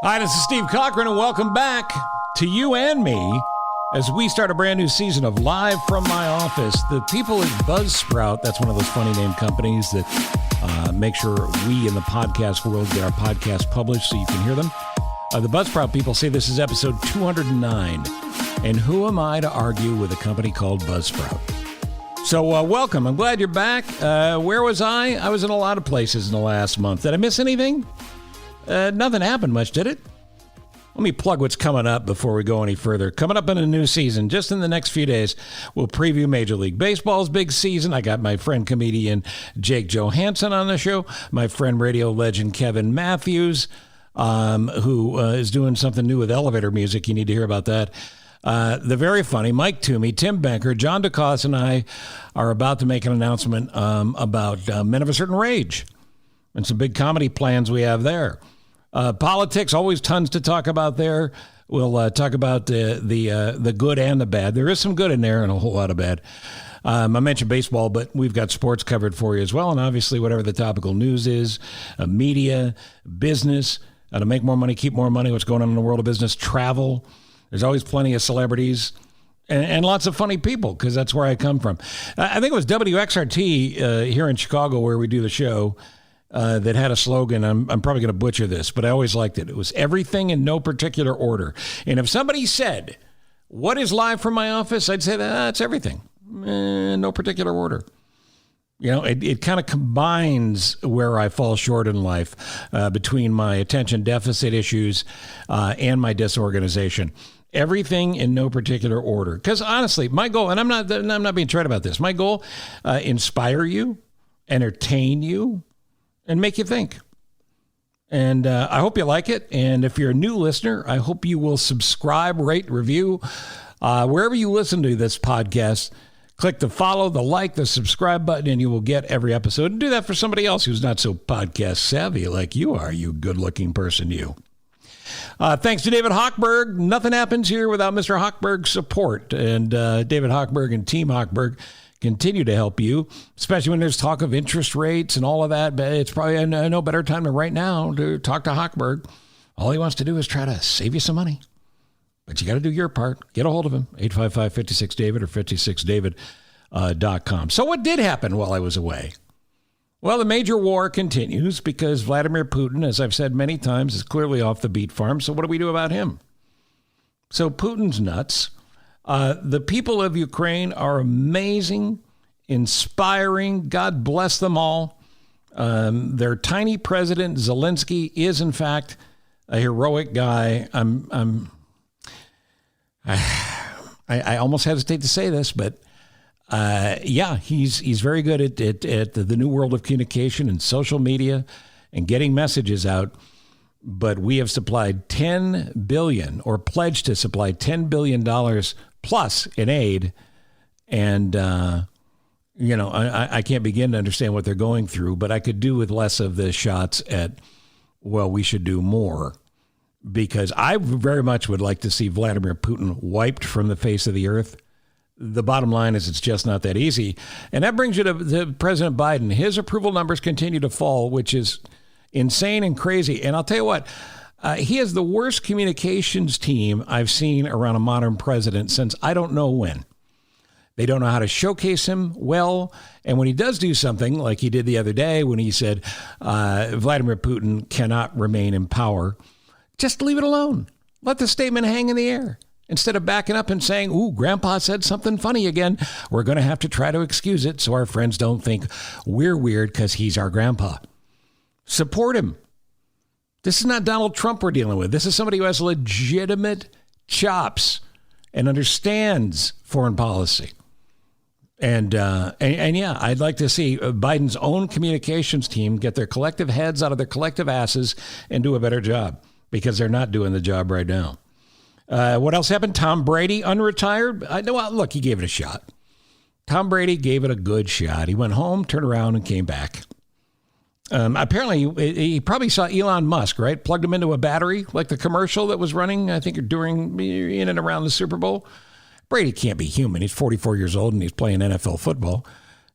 Hi, this is Steve Cochran, and welcome back to you and me as we start a brand new season of Live from My Office. The people at Buzzsprout, that's one of those funny name companies that make sure we in the podcast world get our podcast published so you can hear them. The Buzzsprout people say this is episode 209, and who am I to argue with a company called Buzzsprout? So welcome. I'm glad you're back. Where was I? I was in a lot of places in the last month. Did I miss anything? Nothing happened much, did it? Let me plug what's coming up before we go any further. Coming up in a new season, just in the next few days, we'll preview Major League Baseball's big season. I got my friend comedian Jake Johansson on the show, my friend radio legend Kevin Matthews, who is doing something new with elevator music. You need to hear about that. The very funny Mike Toomey, Tim Banker, John DeCoste, and I are about to make an announcement about Men of a Certain Rage and some big comedy plans we have there. Politics, always tons to talk about there. We'll talk about the good and the bad. There is some good in there and a whole lot of bad. I mentioned baseball, but we've got sports covered for you as well. And obviously, whatever the topical news is, media, business, how to make more money, keep more money, what's going on in the world of business, travel. There's always plenty of celebrities and lots of funny people because that's where I come from. I think it was WXRT here in Chicago where we do the show. That had a slogan. I'm probably going to butcher this, but I always liked it. It was everything in no particular order. And if somebody said, what is Live from My Office? I'd say that's everything. No particular order. You know, it kind of combines where I fall short in life between my attention deficit issues and my disorganization. Everything in no particular order. Because honestly, my goal, and I'm not being trite about this, my goal, inspire you, entertain you, and make you think. And I hope you like it. And if you're a new listener, I hope you will subscribe, rate, review. Wherever you listen to this podcast, click the follow, the like, the subscribe button, and you will get every episode. And do that for somebody else who's not so podcast savvy like you are, you good-looking person, you. Thanks to David Hochberg. Nothing happens here without Mr. Hochberg's support. And David Hochberg and Team Hochberg continue to help you, especially when there's talk of interest rates and all of that. But it's probably no better time than right now to talk to Hochberg. All he wants to do is try to save you some money. But you got to do your part. Get a hold of him, 855-56-DAVID or 56david.com. So what did happen while I was away? Well, the major war continues because Vladimir Putin, as I've said many times, is clearly off the beet farm. So what do we do about him? So Putin's nuts. The people of Ukraine are amazing, inspiring. God bless them all. Their tiny president, Zelensky, is, in fact, a heroic guy. I almost hesitate to say this, but yeah, he's very good at the new world of communication and social media and getting messages out. But we have supplied $10 billion or pledged to supply $10 billion plus in aid. And, I can't begin to understand what they're going through, but I could do with less of the shots at, well, we should do more. Because I very much would like to see Vladimir Putin wiped from the face of the earth. The bottom line is it's just not that easy. And that brings you to President Biden. His approval numbers continue to fall, which is insane and crazy. And I'll tell you what, he has the worst communications team I've seen around a modern president since I don't know when. They don't know how to showcase him well. And when he does do something like he did the other day when he said Vladimir Putin cannot remain in power, just leave it alone. Let the statement hang in the air. Instead of backing up and saying, ooh, Grandpa said something funny again, we're going to have to try to excuse it so our friends don't think we're weird because he's our grandpa. Support him. This is not Donald Trump we're dealing with. This is somebody who has legitimate chops and understands foreign policy. And yeah, I'd like to see Biden's own communications team get their collective heads out of their collective asses and do a better job because they're not doing the job right now. What else happened? Tom Brady unretired. Well, look, he gave it a shot. Tom Brady gave it a good shot. He went home, turned around, and came back. Apparently, he probably saw Elon Musk, right? Plugged him into a battery, like the commercial that was running, I think, in and around the Super Bowl. Brady can't be human. He's 44 years old, and he's playing NFL football.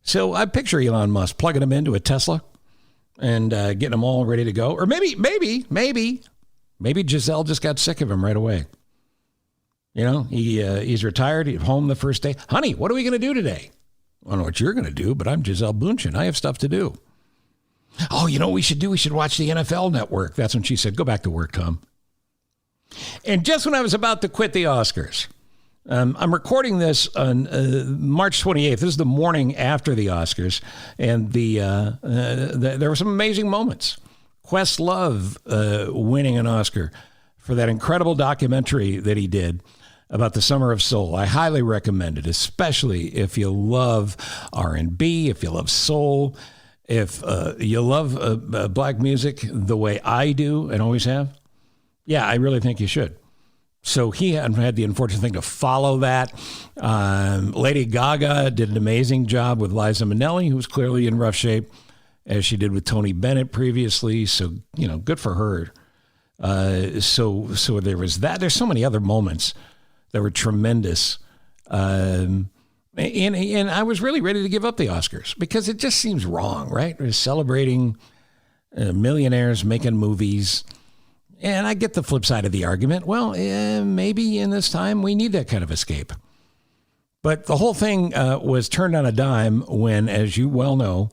So I picture Elon Musk plugging him into a Tesla and getting them all ready to go. Or maybe Maybe Giselle just got sick of him right away. He's retired. He's home the first day. Honey, what are we going to do today? I don't know what you're going to do, but I'm Giselle Bündchen. I have stuff to do. Oh, you know what we should do? We should watch the NFL Network. That's when she said, go back to work, Tom. And just when I was about to quit the Oscars, I'm recording this on March 28th. This is the morning after the Oscars. And there were some amazing moments. Questlove winning an Oscar for that incredible documentary that he did about the Summer of Soul. I highly recommend it, especially if you love R&B, if you love soul, if you love black music the way I do and always have. Yeah, I really think you should. So he had the unfortunate thing to follow that. Lady Gaga did an amazing job with Liza Minnelli, who was clearly in rough shape, as she did with Tony Bennett previously. So, good for her. So there was that. There's so many other moments that were tremendous. And I was really ready to give up the Oscars because it just seems wrong, right? We're celebrating millionaires making movies. And I get the flip side of the argument. Well, maybe in this time we need that kind of escape. But the whole thing was turned on a dime when, as you well know,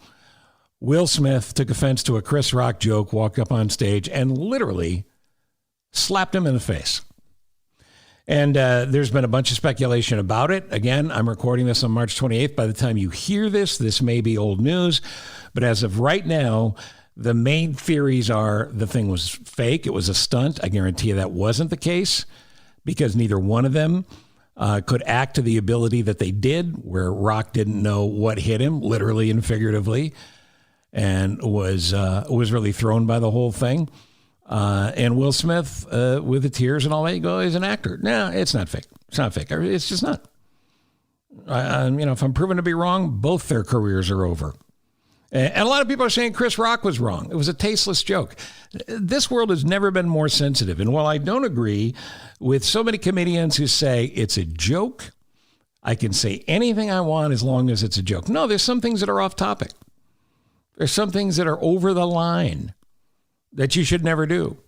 Will Smith took offense to a Chris Rock joke, walked up on stage, and literally slapped him in the face. And there's been a bunch of speculation about it. Again, I'm recording this on March 28th. By the time you hear this may be old news. But as of right now, the main theories are the thing was fake. It was a stunt. I guarantee you that wasn't the case because neither one of them could act to the ability that they did, where Rock didn't know what hit him, literally and figuratively, and was really thrown by the whole thing. And Will Smith, with the tears and all that, you go, he's an actor. No, it's not fake. It's not fake. It's just not. If I'm proven to be wrong, both their careers are over. And a lot of people are saying Chris Rock was wrong. It was a tasteless joke. This world has never been more sensitive. And while I don't agree with so many comedians who say it's a joke, I can say anything I want as long as it's a joke. No, there's some things that are off topic. There's some things that are over the line that you should never do.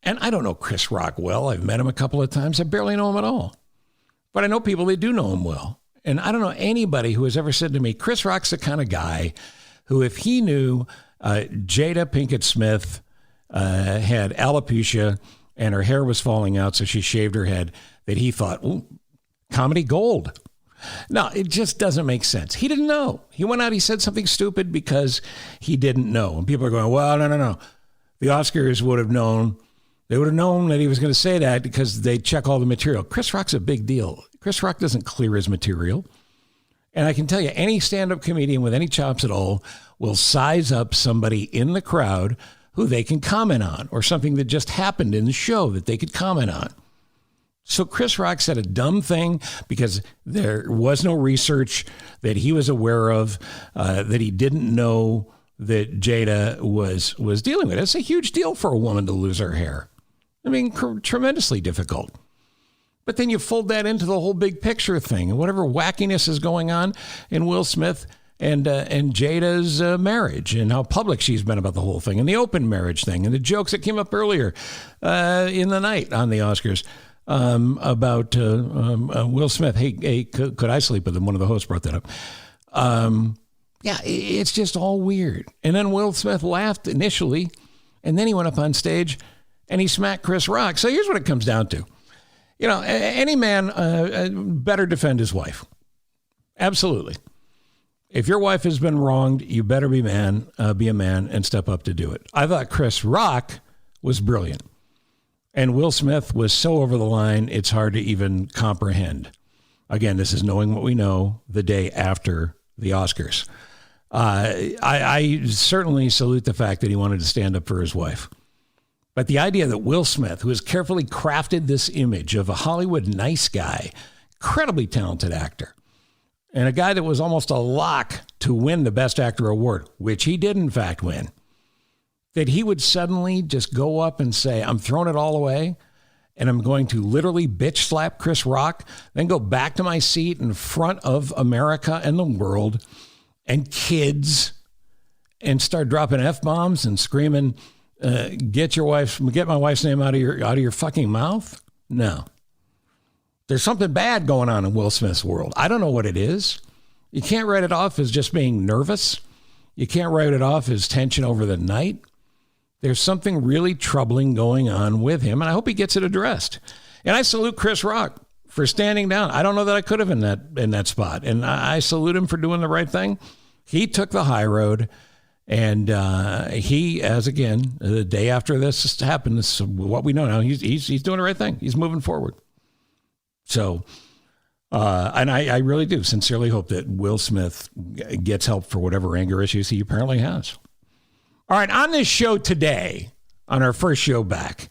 And I don't know Chris Rock well. I've met him a couple of times. I barely know him at all. But I know people that do know him well. And I don't know anybody who has ever said to me, Chris Rock's the kind of guy who, if he knew Jada Pinkett Smith had alopecia and her hair was falling out, so she shaved her head, that he thought, ooh, comedy gold. No, it just doesn't make sense. He didn't know. He went out, he said something stupid because he didn't know. And people are going, well, no. The Oscars would have known. They would have known that he was going to say that because they check all the material. Chris Rock's a big deal. Chris Rock doesn't clear his material. And I can tell you, any stand-up comedian with any chops at all will size up somebody in the crowd who they can comment on, or something that just happened in the show that they could comment on. So Chris Rock said a dumb thing because there was no research that he was aware of, that he didn't know that Jada was dealing with. It's a huge deal for a woman to lose her hair. I mean, tremendously difficult. But then you fold that into the whole big picture thing and whatever wackiness is going on in Will Smith and Jada's marriage and how public she's been about the whole thing and the open marriage thing and the jokes that came up earlier in the night on the Oscars about Will Smith. Hey, could I sleep with him? One of the hosts brought that up. Yeah, it's just all weird. And then Will Smith laughed initially, and then he went up on stage and he smacked Chris Rock. So here's what it comes down to. You know, any man better defend his wife. Absolutely. If your wife has been wronged, you better be a man and step up to do it. I thought Chris Rock was brilliant. And Will Smith was so over the line, it's hard to even comprehend. Again, this is knowing what we know the day after the Oscars. I certainly salute the fact that he wanted to stand up for his wife. But the idea that Will Smith, who has carefully crafted this image of a Hollywood nice guy, incredibly talented actor, and a guy that was almost a lock to win the Best Actor award, which he did in fact win, that he would suddenly just go up and say, I'm throwing it all away, and I'm going to literally bitch slap Chris Rock, then go back to my seat in front of America and the world and kids and start dropping F-bombs and screaming, Get my wife's name out of your fucking mouth? No. There's something bad going on in Will Smith's world. I don't know what it is. You can't write it off as just being nervous. You can't write it off as tension over the night. There's something really troubling going on with him, and I hope he gets it addressed. And I salute Chris Rock for standing down. I don't know that I could have in that spot, and I salute him for doing the right thing. He took the high road, and he, as again, the day after this happened, this is what we know now. He's doing the right thing. He's moving forward. So, and I really do sincerely hope that Will Smith gets help for whatever anger issues he apparently has. All right, on this show today, on our first show back,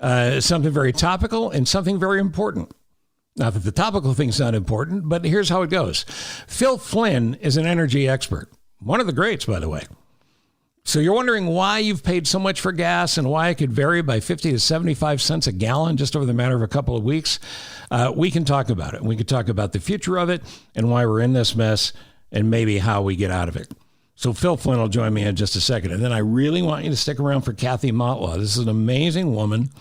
something very topical and something very important. Not that the topical thing's not important, but here's how it goes. Phil Flynn is an energy expert. One of the greats, by the way. So you're wondering why you've paid so much for gas and why it could vary by 50 to 75 cents a gallon just over the matter of a couple of weeks. We can talk about it. We can talk about the future of it and why we're in this mess and maybe how we get out of it. So Phil Flynn will join me in just a second. And then I really want you to stick around for Kathy Motlagh. This is an amazing woman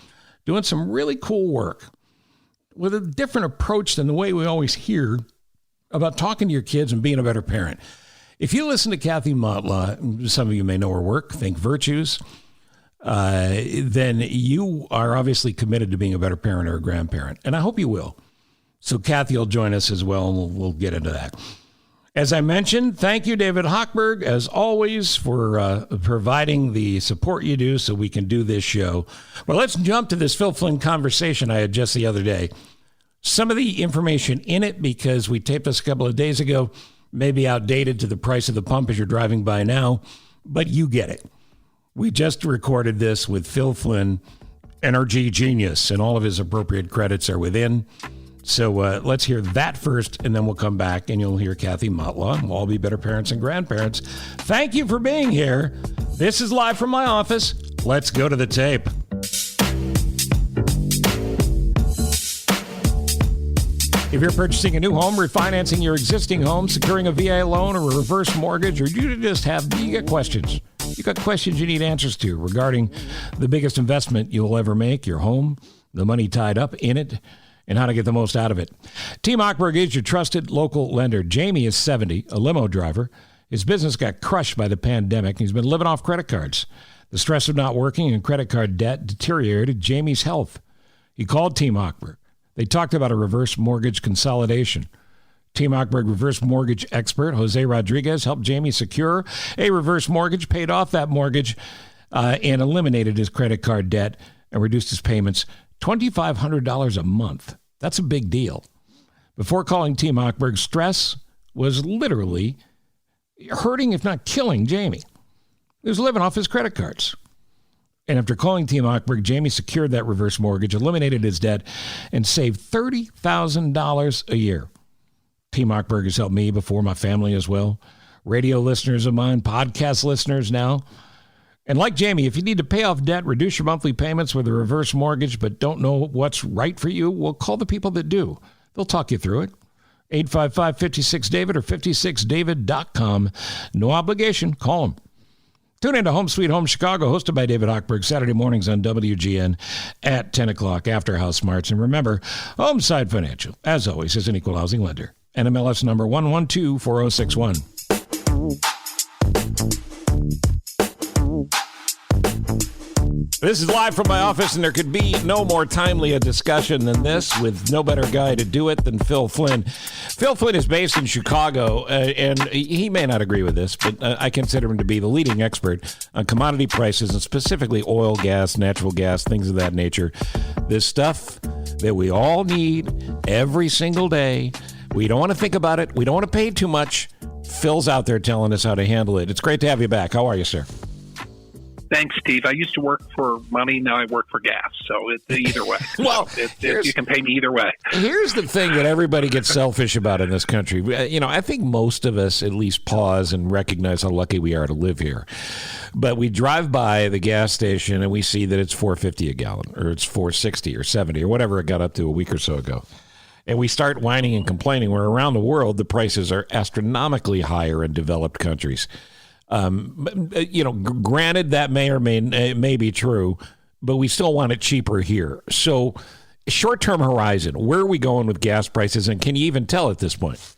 doing some really cool work with a different approach than the way we always hear about talking to your kids and being a better parent. If you listen to Kathy Motlagh, some of you may know her work, Think Virtues, then you are obviously committed to being a better parent or a grandparent. And I hope you will. So Kathy will join us as well, and we'll get into that. As I mentioned, thank you, David Hochberg, as always, for providing the support you do so we can do this show. Well, let's jump to this Phil Flynn conversation I had just the other day. Some of the information in it, because we taped this a couple of days ago, may be outdated to the price of the pump as you're driving by now, but you get it. We just recorded this with Phil Flynn, energy genius, and all of his appropriate credits are within. So let's hear that first, and then we'll come back, and you'll hear Kathy Motlagh. We'll all be better parents and grandparents. Thank you for being here. This is Live from my office. Let's go to the tape. If you're purchasing a new home, refinancing your existing home, securing a VA loan or a reverse mortgage, or you got questions. You got questions you need answers to regarding the biggest investment you'll ever make, your home, the money tied up in it, and how to get the most out of it. Team Hochberg is your trusted local lender. Jamie is 70, a limo driver. His business got crushed by the pandemic. He's been living off credit cards. The stress of not working and credit card debt deteriorated Jamie's health. He called Team Hochberg. They talked about a reverse mortgage consolidation. Team Hochberg reverse mortgage expert Jose Rodriguez helped Jamie secure a reverse mortgage, paid off that mortgage, and eliminated his credit card debt and reduced his payments $2,500 a month. That's a big deal. Before calling Team Hochberg, stress was literally hurting, if not killing, Jamie. He was living off his credit cards. And after calling Team Hochberg, Jamie secured that reverse mortgage, eliminated his debt, and saved $30,000 a year. Team Hochberg has helped me before, my family as well. Radio listeners of mine, podcast listeners now. And like Jamie, if you need to pay off debt, reduce your monthly payments with a reverse mortgage, but don't know what's right for you, well, call the people that do. They'll talk you through it. 855-56-DAVID or 56david.com. No obligation. Call them. Tune in to Home Sweet Home Chicago, hosted by David Hochberg, Saturday mornings on WGN at 10 o'clock after House Smarts. And remember, Homeside Financial, as always, is an equal housing lender. NMLS number 1124061. This is Live from my office, and there could be no more timely a discussion than this, with no better guy to do it than Phil Flynn. Phil Flynn is based in Chicago, and he may not agree with this, but I consider him to be the leading expert on commodity prices, and specifically oil, gas, natural gas, things of that nature. This stuff that we all need every single day. We don't want to think about it. We don't want to pay too much. Phil's out there telling us how to handle it. It's great to have you back. How are you, sir? Thanks, Steve. I used to work for money. Now I work for gas. So it's either way. Well, you can pay me either way. Here's the thing that everybody gets selfish about in this country. You know, I think most of us at least pause and recognize how lucky we are to live here. But we drive by the gas station and we see that it's $4.50 a gallon, or it's $4.60 or $4.70 or whatever it got up to a week or so ago. And we start whining and complaining where around the world the prices are astronomically higher in developed countries. Granted, that may be true, but we still want it cheaper here. So short-term horizon, where are we going with gas prices, and can you even tell at this point?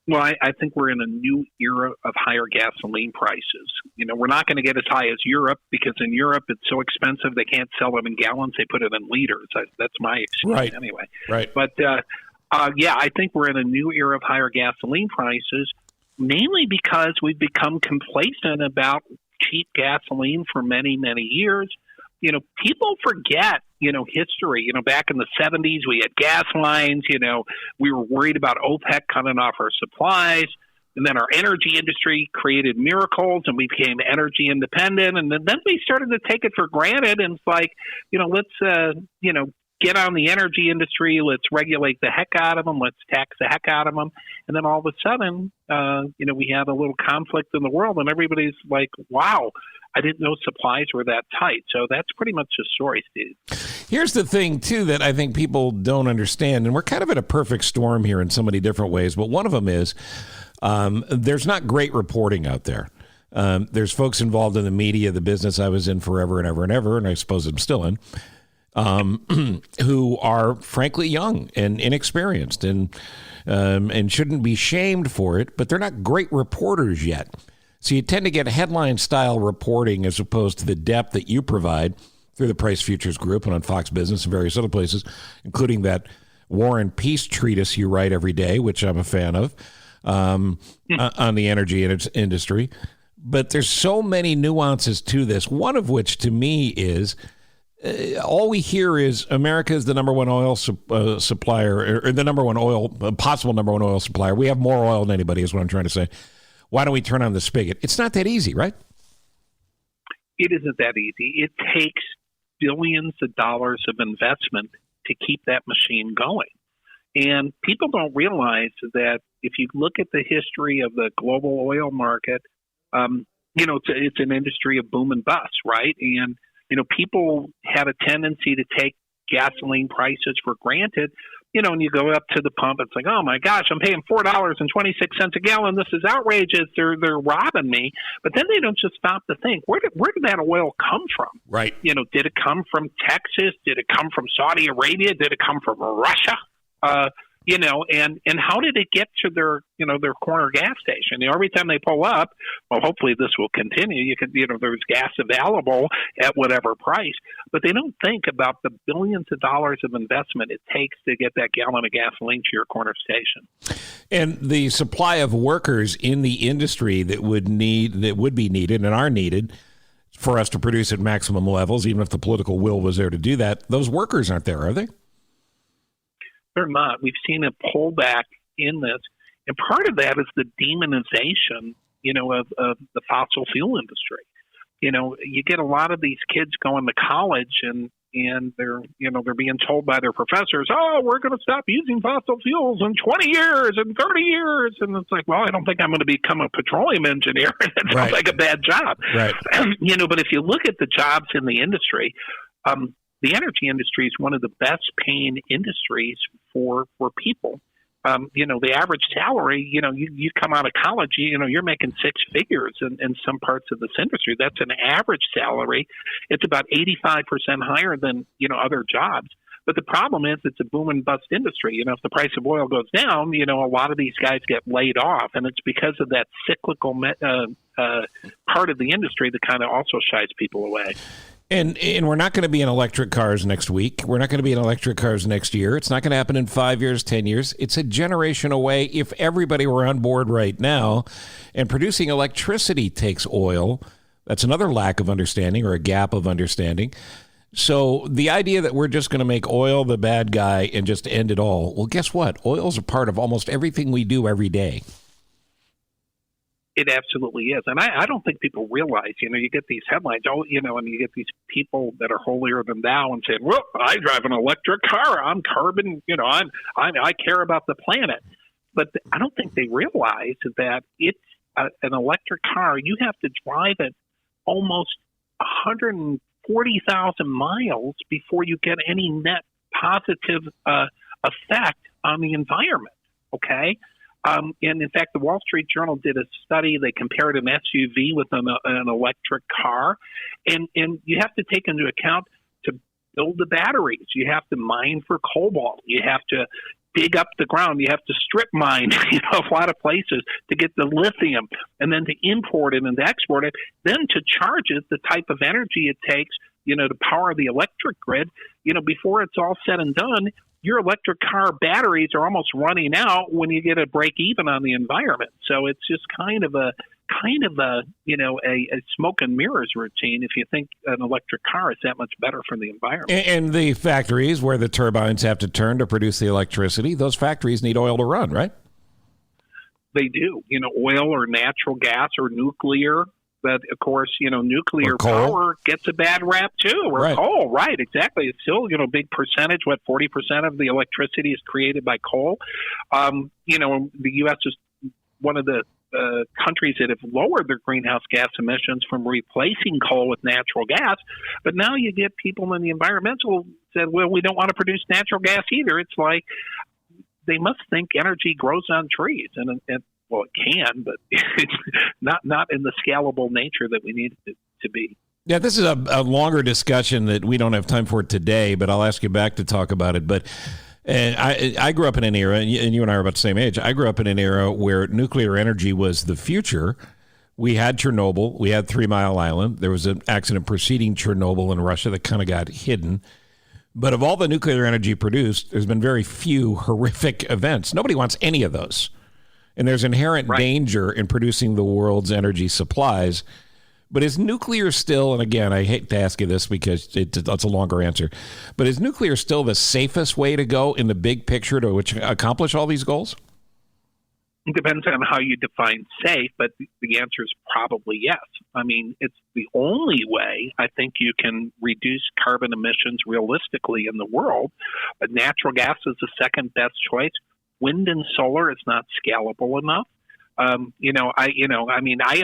Well, I think we're in a new era of higher gasoline prices. We're not going to get as high as Europe because in Europe it's so expensive they can't sell them in gallons. They put it in liters. That's my experience anyway. Right. But, I think we're in a new era of higher gasoline prices, mainly because we've become complacent about cheap gasoline for many, many years. People forget, history. Back in the 70s, we had gas lines. We were worried about OPEC cutting off our supplies. And then our energy industry created miracles and we became energy independent. And then we started to take it for granted. And it's like, let's, get on the energy industry. Let's regulate the heck out of them. Let's tax the heck out of them. And then all of a sudden, we had a little conflict in the world and everybody's like, wow, I didn't know supplies were that tight. So that's pretty much the story, Steve. Here's the thing, too, that I think people don't understand. And we're kind of at a perfect storm here in so many different ways. But one of them is there's not great reporting out there. There's folks involved in the media, the business I was in forever and ever and ever, and I suppose I'm still in, who are frankly young and inexperienced and shouldn't be shamed for it, but they're not great reporters yet. So you tend to get headline-style reporting as opposed to the depth that you provide through the Price Futures Group and on Fox Business and various other places, including that War and Peace treatise you write every day, which I'm a fan of, on the energy industry. But there's so many nuances to this, one of which to me is all we hear is America is the number one oil supplier, or the number one oil, possible number one oil supplier. We have more oil than anybody is what I'm trying to say. Why don't we turn on the spigot? It's not that easy, right? It isn't that easy. It takes billions of dollars of investment to keep that machine going. And people don't realize that if you look at the history of the global oil market, it's an industry of boom and bust, right? And, people had a tendency to take gasoline prices for granted. And you go up to the pump, it's like, oh my gosh, I'm paying $4.26 a gallon. This is outrageous. They're robbing me. But then they don't just stop to think, where did that oil come from? Right. Did it come from Texas? Did it come from Saudi Arabia? Did it come from Russia? And how did it get to their corner gas station? Every time they pull up, well, hopefully this will continue. There's gas available at whatever price, but they don't think about the billions of dollars of investment it takes to get that gallon of gasoline to your corner station. And the supply of workers in the industry that would be needed and are needed for us to produce at maximum levels, even if the political will was there to do that, those workers aren't there, are they? They're not. We've seen a pullback in this. And part of that is the demonization, of the fossil fuel industry. You get a lot of these kids going to college and they're being told by their professors, oh, we're going to stop using fossil fuels in 20 years and 30 years. And it's like, well, I don't think I'm going to become a petroleum engineer. That sounds like a bad job. Right. But if you look at the jobs in the industry, the energy industry is one of the best paying industries for people. The average salary, you come out of college, you're making six figures in some parts of this industry. That's an average salary. It's about 85% higher than, other jobs. But the problem is it's a boom and bust industry. If the price of oil goes down, a lot of these guys get laid off. And it's because of that cyclical part of the industry that kind of also shies people away. And we're not going to be in electric cars next week. We're not going to be in electric cars next year. It's not going to happen in 5 years, 10 years. It's a generation away if everybody were on board right now. And producing electricity takes oil. That's another lack of understanding or a gap of understanding. So the idea that we're just going to make oil the bad guy and just end it all, well, guess what? Oil's a part of almost everything we do every day. It absolutely is. And I don't think people realize, you get these headlines, and you get these people that are holier than thou and saying, well, I drive an electric car. I'm carbon, I care about the planet. But I don't think they realize that it's an electric car. You have to drive it almost 140,000 miles before you get any net positive effect on the environment. Okay. And in fact, the Wall Street Journal did a study. They compared an SUV with an electric car. And you have to take into account to build the batteries. You have to mine for cobalt. You have to dig up the ground. You have to strip mine, a lot of places to get the lithium, and then to import it and to export it, then to charge it the type of energy it takes, to power the electric grid. Before it's all said and done, your electric car batteries are almost running out when you get a break even on the environment. So it's just kind of a smoke and mirrors routine if you think an electric car is that much better for the environment. And the factories where the turbines have to turn to produce the electricity, those factories need oil to run, right? They do. Oil or natural gas or nuclear. But, of course, nuclear power gets a bad rap, too. Or right. Coal, right, exactly. It's still, a big percentage, 40% of the electricity is created by coal. The U.S. is one of the countries that have lowered their greenhouse gas emissions from replacing coal with natural gas. But now you get people in the environmental said, well, we don't want to produce natural gas either. It's like they must think energy grows on trees. And well, it can, but it's not in the scalable nature that we need it to be. Yeah, this is a longer discussion that we don't have time for today, but I'll ask you back to talk about it. But I grew up in an era, and you and I are about the same age, I grew up in an era where nuclear energy was the future. We had Chernobyl. We had 3 Mile Island. There was an accident preceding Chernobyl in Russia that kind of got hidden. But of all the nuclear energy produced, there's been very few horrific events. Nobody wants any of those. And there's inherent danger in producing the world's energy supplies. But is nuclear still, and again, I hate to ask you this because it's a longer answer, but is nuclear still the safest way to go in the big picture to accomplish all these goals? It depends on how you define safe, but the answer is probably yes. I mean, it's the only way I think you can reduce carbon emissions realistically in the world. But natural gas is the second best choice. Wind and solar is not scalable enough. I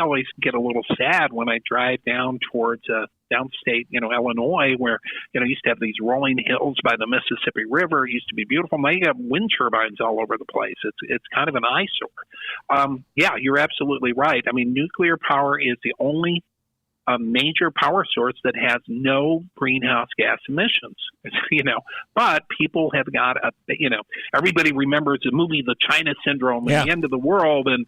always get a little sad when I drive down towards downstate, Illinois, where, used to have these rolling hills by the Mississippi River. It used to be beautiful. Now you have wind turbines all over the place. It's kind of an eyesore. Yeah, you're absolutely right. I mean, nuclear power is the only major power source that has no greenhouse gas emissions, but people have got everybody remembers the movie, The China Syndrome, and the end of the world, and,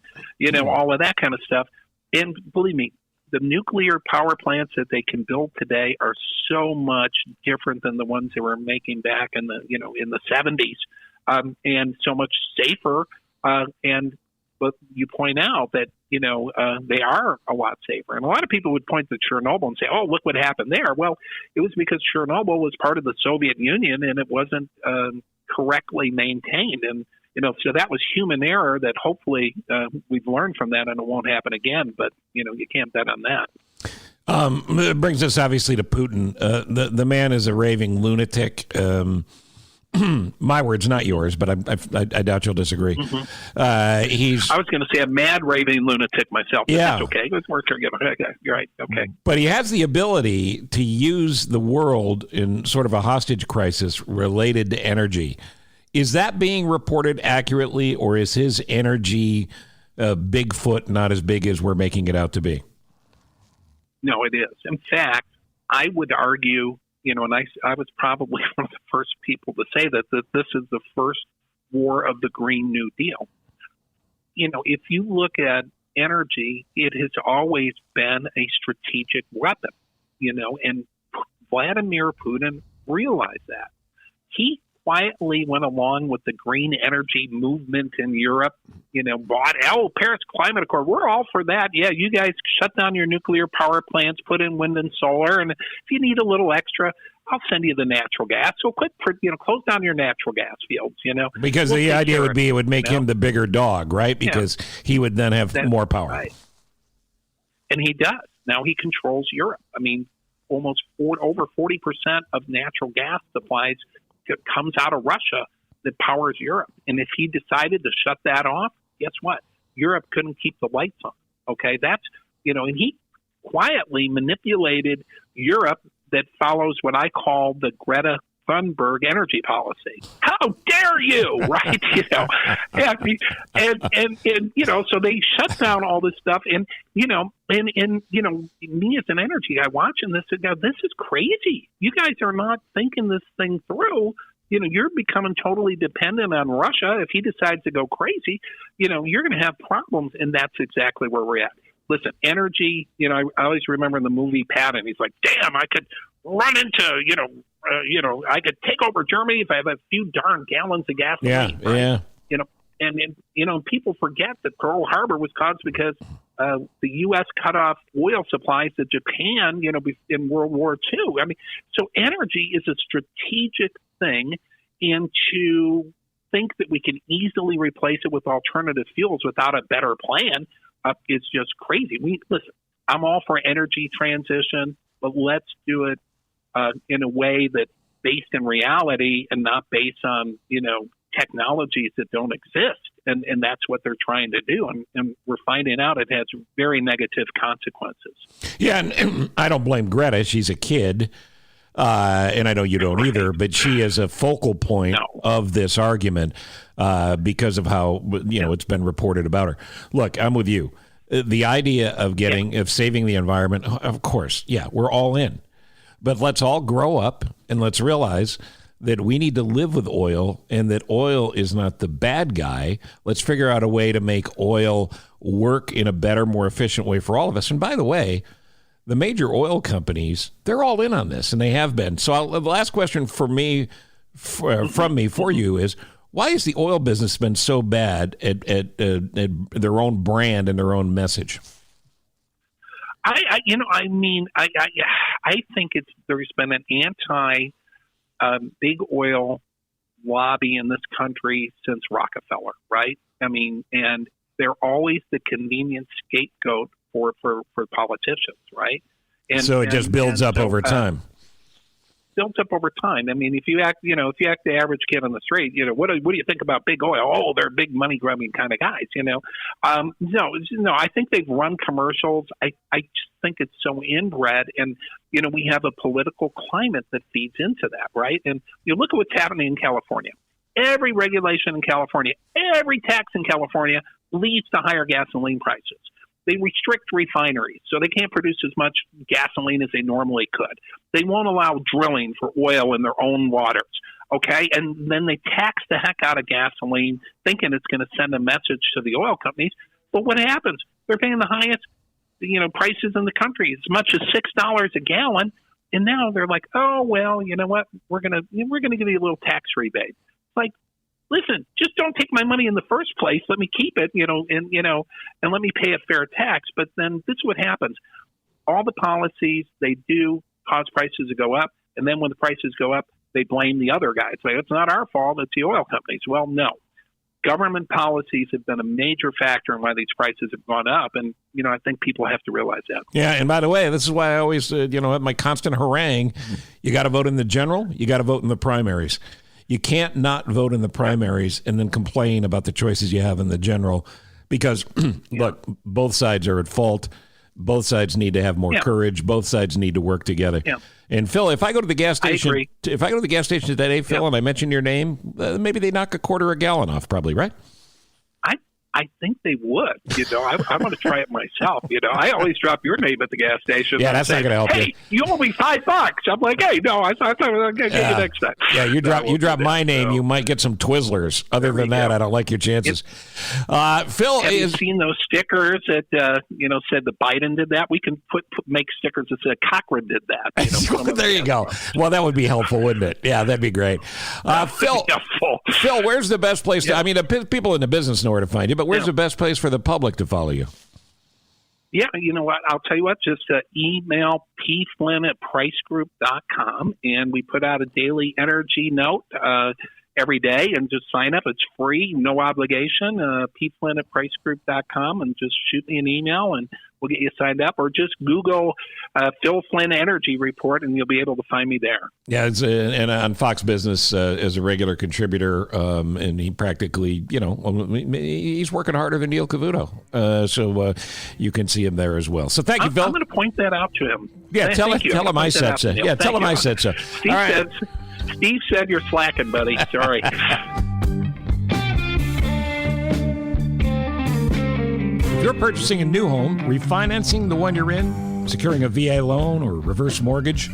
all of that kind of stuff. And believe me, the nuclear power plants that they can build today are so much different than the ones they were making back in the 70s, and so much safer. But you point out that, they are a lot safer. And a lot of people would point to Chernobyl and say, oh, look what happened there. Well, it was because Chernobyl was part of the Soviet Union and it wasn't correctly maintained. And, so that was human error that hopefully we've learned from that and it won't happen again. But, you can't bet on that. It brings us obviously to Putin. The man is a raving lunatic. My words, not yours, but I doubt you'll disagree. Mm-hmm. I was going to say a mad raving lunatic myself. But that's okay. Let's work together. Okay. You're right. Okay. But he has the ability to use the world in sort of a hostage crisis related to energy. Is that being reported accurately, or is his energy Bigfoot not as big as we're making it out to be? No, it is. In fact, I would argue, and I was probably one of the first people to say that this is the first war of the Green New Deal. If you look at energy, it has always been a strategic weapon, and Vladimir Putin realized that. He quietly went along with the green energy movement in Europe, bought, Paris Climate Accord. We're all for that. Yeah, you guys shut down your nuclear power plants, put in wind and solar, and if you need a little extra, I'll send you the natural gas. So close down your natural gas fields, Because the idea would be it would make him the bigger dog, right? Because he would then have more power. Right. And he does. Now he controls Europe. I mean, over 40% of natural gas supplies comes out of Russia that powers Europe. And if he decided to shut that off, guess what? Europe couldn't keep the lights on. Okay, that's, and he quietly manipulated Europe that follows what I call the Greta Thunberg energy policy. How dare you, right? And so they shut down all this stuff, and me as an energy guy watching this, I go, this is crazy. You guys are not thinking this thing through. You're becoming totally dependent on Russia. If he decides to go crazy, you're going to have problems, and that's exactly where we're at. Listen, energy, I always remember in the movie Patton, he's like, damn, I could run into, I could take over Germany if I have a few darn gallons of gasoline. Yeah, right? And people forget that Pearl Harbor was caused because the U.S. cut off oil supplies to Japan, in World War II. I mean, so energy is a strategic thing, and to think that we can easily replace it with alternative fuels without a better plan is just crazy. Listen, I'm all for energy transition, but let's do it in a way that's based in reality and not based on, technologies that don't exist. And that's what they're trying to do. And we're finding out it has very negative consequences. Yeah, and I don't blame Greta. She's a kid. And I know you don't either, but she is a focal point of this argument because of how, it's been reported about her. Look, I'm with you. The idea of of saving the environment, of course, we're all in. But let's all grow up and let's realize that we need to live with oil and that oil is not the bad guy. Let's figure out a way to make oil work in a better, more efficient way for all of us. And by the way, the major oil companies, they're all in on this, and they have been. So the last question from me for you is, why has the oil business been so bad at their own brand and their own message? I think there's been an anti big oil lobby in this country since Rockefeller, right? I mean, and they're always the convenient scapegoat for politicians, right? And so it just builds up over time. Builds up over time. I mean, if you act the average kid on the street, what do you think about big oil? Oh, they're big money grubbing kind of guys, No, I think they've run commercials. I just think it's so inbred, and we have a political climate that feeds into that, right? And you look at what's happening in California. Every regulation in California, every tax in California leads to higher gasoline prices. They restrict refineries, so they can't produce as much gasoline as they normally could. They won't allow drilling for oil in their own waters, okay? And then they tax the heck out of gasoline, thinking it's going to send a message to the oil companies. But what happens? They're paying the highest, prices in the country, as much as $6 a gallon. And now they're like, oh, well, you know what? We're gonna give you a little tax rebate. It's like, listen, just don't take my money in the first place. Let me keep it, and let me pay a fair tax. But then this is what happens. All the policies, they do cause prices to go up. And then when the prices go up, they blame the other guy. It's like, it's not our fault. It's the oil companies. Well, no. Government policies have been a major factor in why these prices have gone up. And, I think people have to realize that. Yeah. And by the way, this is why I always, my constant harangue, you got to vote in the general, you got to vote in the primaries. You can't not vote in the primaries and then complain about the choices you have in the general because, look, both sides are at fault. Both sides need to have more courage. Both sides need to work together. Yeah. And Phil, if I go to the gas station, today, Phil, and I mention your name, maybe they knock a quarter a gallon off, probably, right? I think they would. I want to try it myself. I always drop your name at the gas station. Yeah, that's not going to help you. Hey, you owe me $5. I'm like, hey, no, I thought I was going to get you next time. Yeah, you drop my name, you might get some Twizzlers. Other than that, I don't like your chances. Phil, have you seen those stickers that said that Biden did that? We can make stickers that said Cochran did that. There you go. Well, that would be helpful, wouldn't it? Yeah, that'd be great. Phil, where's the best place to? I mean, the people in the business know where to find you, but where's the best place for the public to follow you? Yeah, you know what? I'll tell you what, just email pflynn@pricegroup.com, and we put out a daily energy note every day, and just sign up. It's free, no obligation, pflynn@pricegroup.com, and just shoot me an email, and we'll get you signed up, or just Google Phil Flynn Energy Report, and you'll be able to find me there. Yeah, and on Fox Business as a regular contributor, and he practically, he's working harder than Neil Cavuto, so you can see him there as well. So thank you, Phil. I'm going to point that out to him. Yeah, tell him I said so. Yeah, tell him I said so. Steve says, Steve said you're slacking, buddy. Sorry. If you're purchasing a new home, refinancing the one you're in, securing a VA loan or reverse mortgage,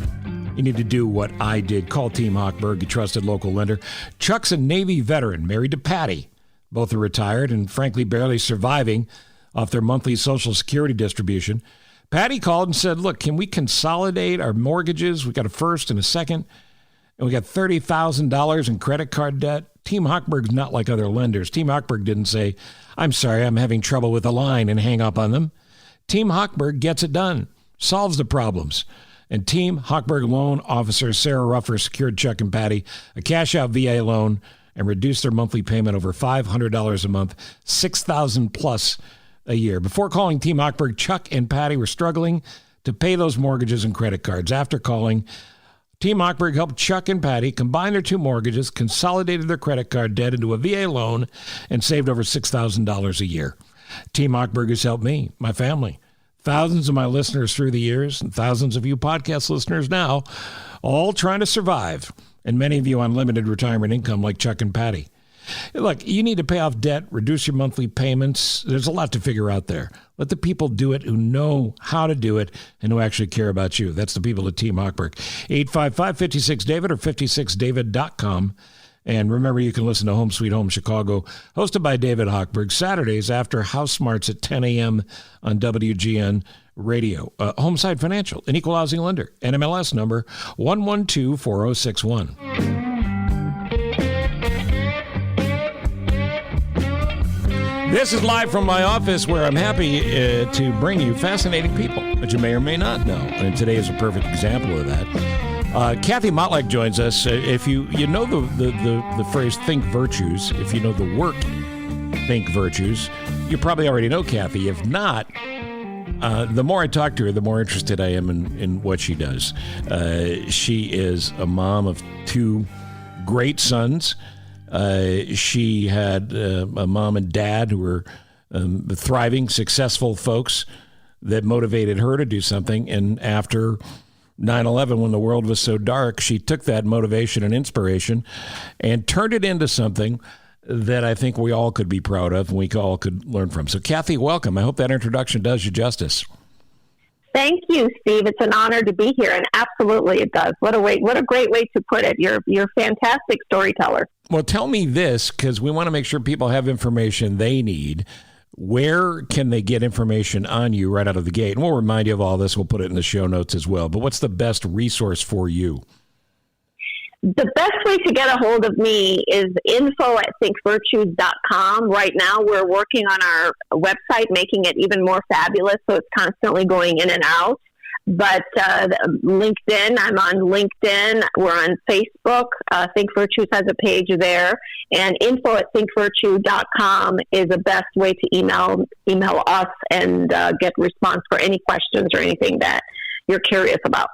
you need to do what I did. Call Team Hochberg, your trusted local lender. Chuck's a Navy veteran, married to Patty. Both are retired and, frankly, barely surviving off their monthly Social Security distribution. Patty called and said, look, can we consolidate our mortgages? We got a first and a second, and we got $30,000 in credit card debt. Team Hochberg's not like other lenders. Team Hochberg didn't say, I'm sorry, I'm having trouble with the line, and hang up on them. Team Hochberg gets it done, solves the problems. And Team Hochberg loan officer Sarah Ruffer secured Chuck and Patty a cash-out VA loan and reduced their monthly payment over $500 a month, $6,000 plus a year. Before calling Team Hochberg, Chuck and Patty were struggling to pay those mortgages and credit cards. After calling, Team Hochberg helped Chuck and Patty combine their two mortgages, consolidated their credit card debt into a VA loan, and saved over $6,000 a year. Team Hochberg has helped me, my family, thousands of my listeners through the years, and thousands of you podcast listeners now, all trying to survive, and many of you on limited retirement income like Chuck and Patty. Look, you need to pay off debt, reduce your monthly payments. There's a lot to figure out there. Let the people do it who know how to do it and who actually care about you. That's the people at Team Hochberg. 855-56-DAVID or 56david.com. And remember, you can listen to Home Sweet Home Chicago, hosted by David Hochberg, Saturdays after House Smarts at 10 a.m. on WGN Radio. Homeside Financial, an equal housing lender. NMLS number 1124061. This is live from my office, where I'm happy to bring you fascinating people that you may or may not know. And today is a perfect example of that. Kathy Motlagh joins us. If you know the phrase "think virtues," if you know the work "think virtues," you probably already know Kathy. If not, the more I talk to her, the more interested I am in what she does. She is a mom of two great sons. She had a mom and dad who were thriving, successful folks that motivated her to do something. And after 9/11, when the world was so dark, she took that motivation and inspiration and turned it into something that I think we all could be proud of and we all could learn from. So, Kathy, welcome. I hope that introduction does you justice. Thank you, Steve. It's an honor to be here, and absolutely it does. What a great way to put it. You're a fantastic storyteller. Well, tell me this, because we want to make sure people have information they need. Where can they get information on you right out of the gate? And we'll remind you of all this. We'll put it in the show notes as well. But what's the best resource for you? The best way to get a hold of me is info@thinkvirtues.com. Right now, we're working on our website, making it even more fabulous, so it's constantly going in and out. But LinkedIn, I'm on LinkedIn. We're on Facebook. Think Virtues has a page there. And info@thinkvirtue.com is the best way to email us and get response for any questions or anything that you're curious about.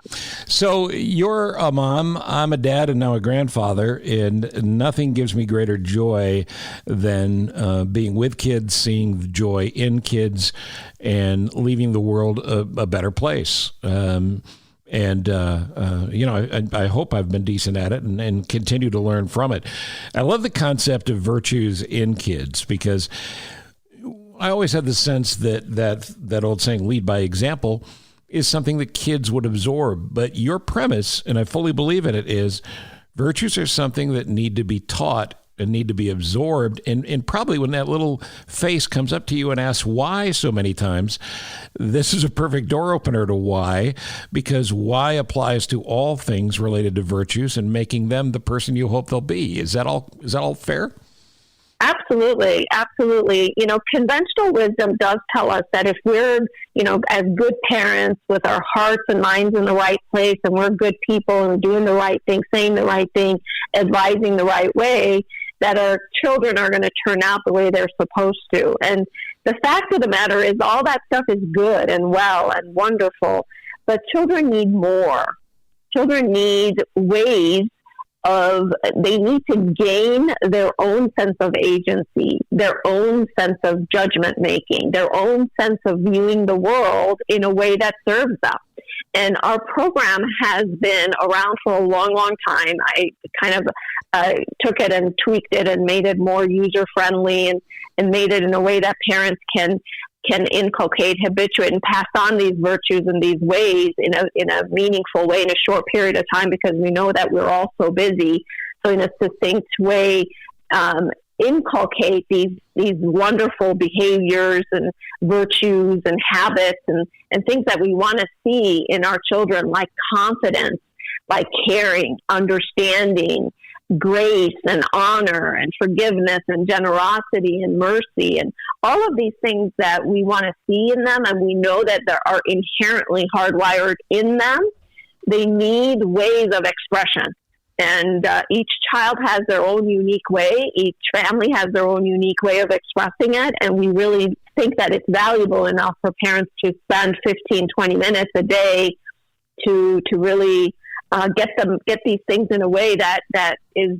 So you're a mom, I'm a dad, and now a grandfather, and nothing gives me greater joy than being with kids, seeing the joy in kids, and leaving the world a better place. I hope I've been decent at it and continue to learn from it. I love the concept of virtues in kids, because I always had the sense that old saying, lead by example, is something that kids would absorb. But your premise, and I fully believe in it, is virtues are something that need to be taught and need to be absorbed. And probably when that little face comes up to you and asks why so many times, this is a perfect door opener to why, because why applies to all things related to virtues and making them the person you hope they'll be. Is that all fair? Absolutely. Absolutely. Conventional wisdom does tell us that if we're, as good parents with our hearts and minds in the right place, and we're good people and doing the right thing, saying the right thing, advising the right way, that our children are going to turn out the way they're supposed to. And the fact of the matter is all that stuff is good and well and wonderful, but children need more. Children need ways they need to gain their own sense of agency, their own sense of judgment making, their own sense of viewing the world in a way that serves them. And our program has been around for a long, long time. I kind of took it and tweaked it and made it more user-friendly and made it in a way that parents can inculcate, habituate, and pass on these virtues in these ways in a meaningful way in a short period of time, because we know that we're all so busy. So in a succinct way, inculcate these wonderful behaviors and virtues and habits and things that we want to see in our children, like confidence, like caring, understanding, grace and honor and forgiveness and generosity and mercy, and all of these things that we want to see in them, and we know that they are inherently hardwired in them. They need ways of expression. And each child has their own unique way. Each family has their own unique way of expressing it. And we really think that it's valuable enough for parents to spend 15, 20 minutes a day to really get these things in a way that is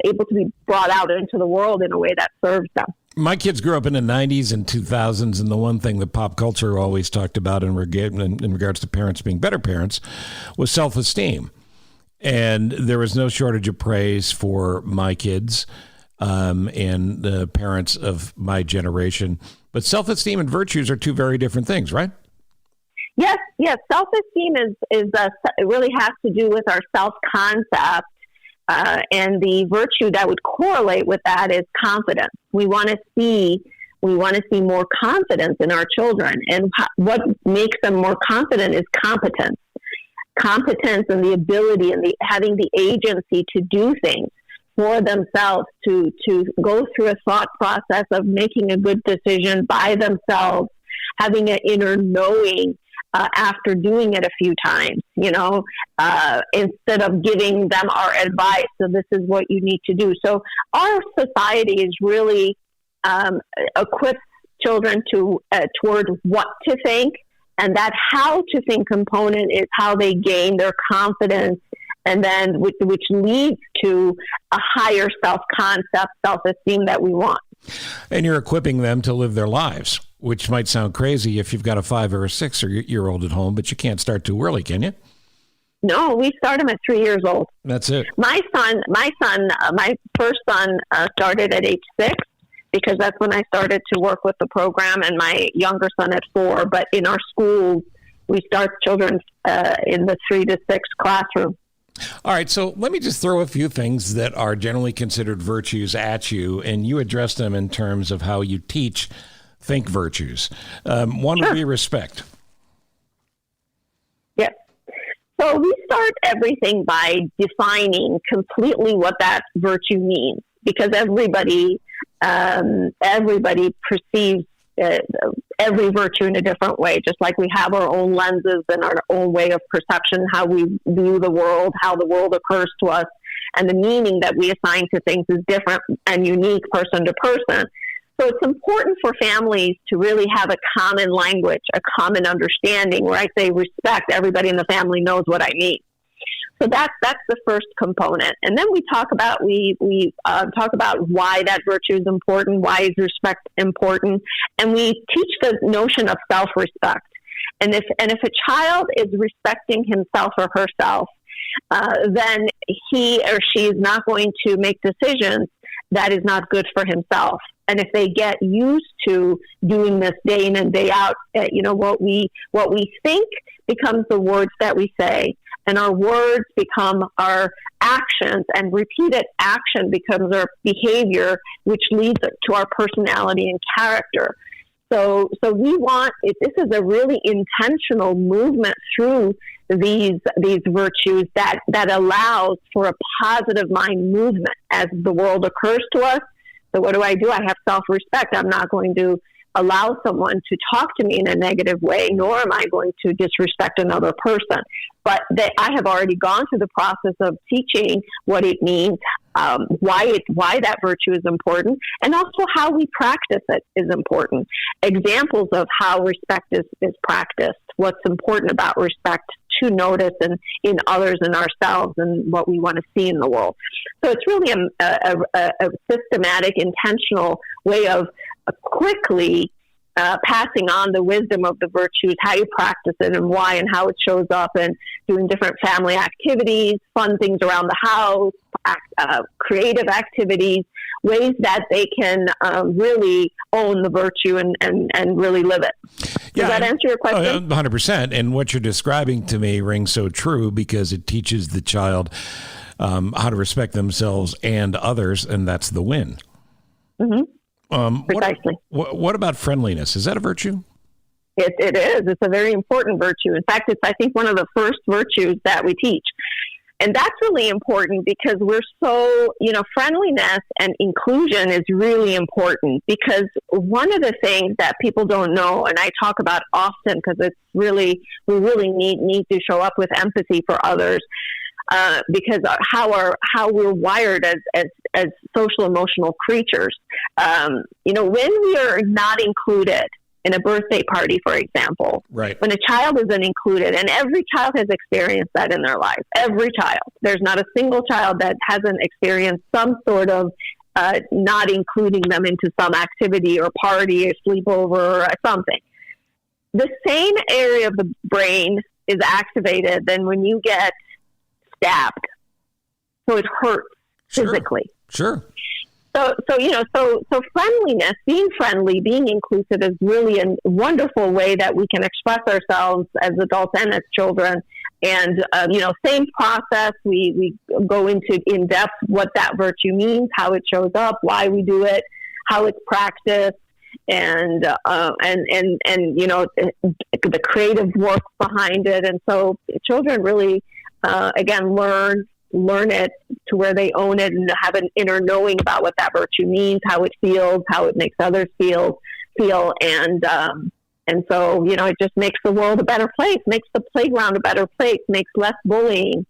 able to be brought out into the world in a way that serves them. My kids grew up in the 90s and 2000s, and the one thing that pop culture always talked about in regards to parents being better parents was self-esteem. And there was no shortage of praise for my kids and the parents of my generation. But self-esteem and virtues are two very different things, right? Yes. Self-esteem is it really has to do with our self-concept, and the virtue that would correlate with that is confidence. We want to see more confidence in our children, and what makes them more confident is competence and the ability and having the agency to do things for themselves, to go through a thought process of making a good decision by themselves, having an inner knowing after doing it a few times, instead of giving them our advice. So this is what you need to do. So our society is really equips children toward what to think, and that how to think component is how they gain their confidence, and then which leads to a higher self-concept, self-esteem that we want. And you're equipping them to live their lives, which might sound crazy if you've got a 5 or a 6-year-old at home, but you can't start too early, can you? No, we start them at 3 years old. That's it. My first son started at age 6, because that's when I started to work with the program, and my younger son at 4. But in our schools, we start children in the 3 to 6 classroom. All right, so let me just throw a few things that are generally considered virtues at you, and you address them in terms of how you think virtues. One would be respect. Yes. So we start everything by defining completely what that virtue means, because everybody perceives every virtue in a different way, just like we have our own lenses and our own way of perception, how we view the world, how the world occurs to us, and the meaning that we assign to things is different and unique person to person. So it's important for families to really have a common language, a common understanding, where I say respect, everybody in the family knows what I mean. So that's the first component, and then we talk about why that virtue is important, why is respect important, and we teach the notion of self-respect. And if a child is respecting himself or herself, then he or she is not going to make decisions that is not good for himself. And if they get used to doing this day in and day out, what we think becomes the words that we say. And our words become our actions, and repeated action becomes our behavior, which leads to our personality and character. So we want, this is a really intentional movement through these virtues that allows for a positive mind movement as the world occurs to us. So what do? I have self-respect. I'm not going to allow someone to talk to me in a negative way, nor am I going to disrespect another person. But I have already gone through the process of teaching what it means, why that virtue is important, and also how we practice it is important. Examples of how respect is practiced, what's important about respect to notice in others and ourselves, and what we want to see in the world. So it's really a systematic, intentional way of quickly passing on the wisdom of the virtues, how you practice it and why and how it shows up, and doing different family activities, fun things around the house, creative activities, ways that they can really own the virtue and really live it. Does that answer your question? 100%. And what you're describing to me rings so true, because it teaches the child how to respect themselves and others, and that's the win. Mm-hmm. Precisely. What about friendliness? Is that a virtue? It is. It's a very important virtue. In fact, it's, I think, one of the first virtues that we teach. And that's really important because we're so, friendliness and inclusion is really important, because one of the things that people don't know, and I talk about often because it's really, we really need to show up with empathy for others, because how we're wired as social emotional creatures. When we are not included in a birthday party, for example, right. When a child isn't included, and every child has experienced that in their life, every child, there's not a single child that hasn't experienced some sort of not including them into some activity or party or sleepover or something. The same area of the brain is activated than when you get stabbed. So it hurts physically. Sure. So friendliness, being friendly, being inclusive is really a wonderful way that we can express ourselves as adults and as children. And, same process. We go into in depth what that virtue means, how it shows up, why we do it, how it's practiced, and the creative work behind it. And so children really, again, learn it to where they own it and have an inner knowing about what that virtue means, how it feels, how it makes others feel, and so, it just makes the world a better place, makes the playground a better place, makes less bullying.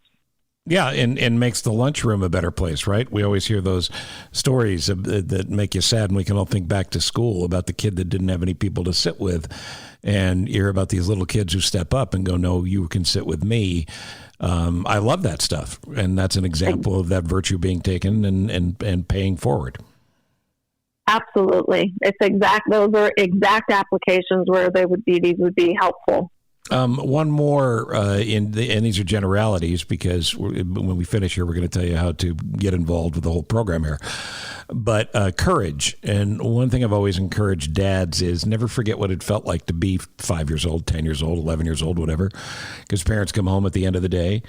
Yeah, and makes the lunchroom a better place, right? We always hear those stories that make you sad, and we can all think back to school about the kid that didn't have any people to sit with, and you hear about these little kids who step up and go, no, you can sit with me. I love that stuff, and that's an example of that virtue being taken and paying forward. Absolutely. Those are exact applications where these would be helpful. One more, and these are generalities, because when we finish here, we're going to tell you how to get involved with the whole program here. But courage. And one thing I've always encouraged dads is never forget what it felt like to be 5 years old, 10 years old, 11 years old, whatever. Because parents come home at the end of the day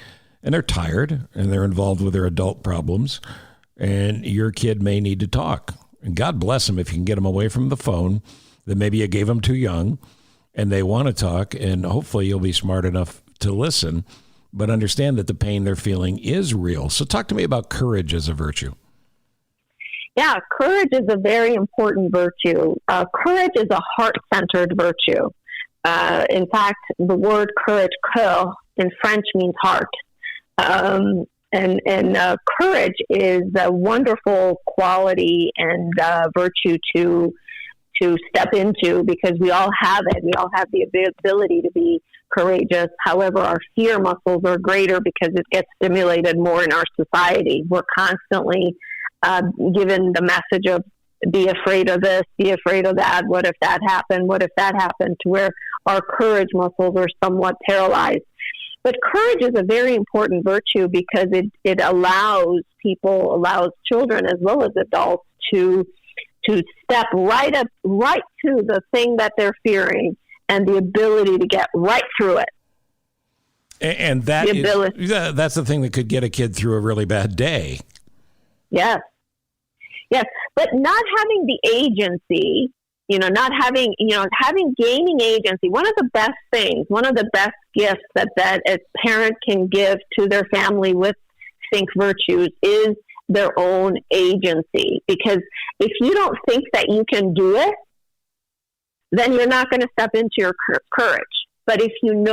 and they're tired and they're involved with their adult problems. And your kid may need to talk. And God bless them if you can get them away from the phone that maybe you gave them too young. And they want to talk, and hopefully you'll be smart enough to listen, but understand that the pain they're feeling is real. So talk to me about courage as a virtue. Yeah, courage is a very important virtue. Courage is a heart-centered virtue. In fact, the word courage, cœur, in French means heart. And courage is a wonderful quality and virtue to step into, because we all have it. We all have the ability to be courageous. However, our fear muscles are greater because it gets stimulated more in our society. We're constantly given the message of be afraid of this, be afraid of that. What if that happened? What if that happened? To where our courage muscles are somewhat paralyzed. But courage is a very important virtue because it allows children as well as adults to step right to the thing that they're fearing, and the ability to get right through it. And that's the thing that could get a kid through a really bad day. Yes. But not having the agency, gaining agency. One of the best things, one of the best gifts that a parent can give to their family with Think Virtues is their own agency. Because if you don't think that you can do it, then you're not going to step into your courage. But if you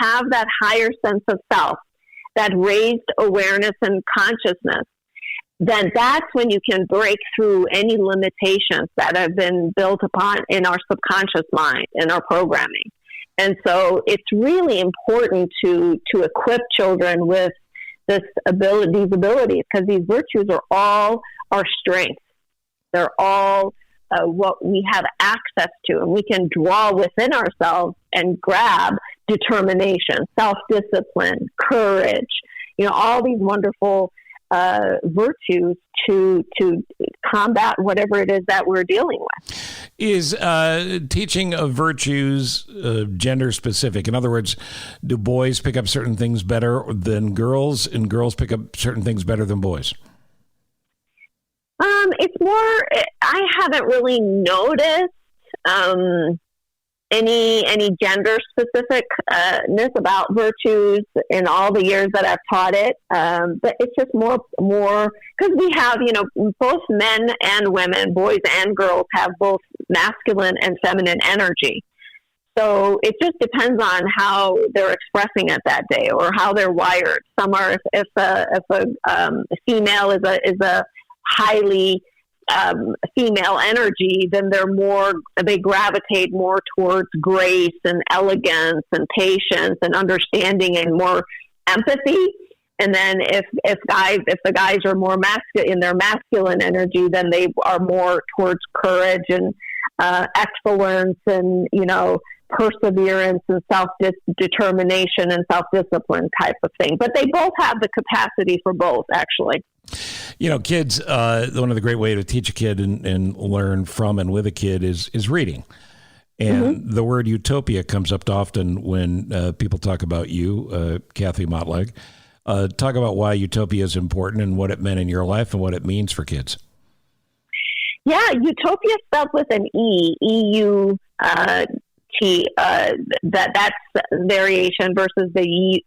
have that higher sense of self, that raised awareness and consciousness, then that's when you can break through any limitations that have been built upon in our subconscious mind, in our programming. And so it's really important to equip children with these abilities, because these virtues are all our strengths. They're all what we have access to, and we can draw within ourselves and grab determination, self-discipline, courage, all these wonderful virtues to combat whatever it is that we're dealing with. Is teaching of virtues gender specific? In other words, do boys pick up certain things better than girls, and girls pick up certain things better than boys? It's more, I haven't really noticed any gender specificness about virtues in all the years that I've taught it. But it's just more because we have, both men and women, boys and girls have both masculine and feminine energy. So it just depends on how they're expressing it that day or how they're wired. Some are, if a female is a highly female energy, then they gravitate more towards grace and elegance and patience and understanding and more empathy. And then if the guys are more in their masculine energy, then they are more towards courage and excellence and perseverance and self-determination and self-discipline type of thing. But they both have the capacity for both, actually. Kids, one of the great ways to teach a kid and learn from and with a kid is reading. And the word utopia comes up often when people talk about you, Kathy Motlagh. Talk about why utopia is important and what it meant in your life and what it means for kids. Yeah, utopia spelled with an E, E-U, that's variation versus the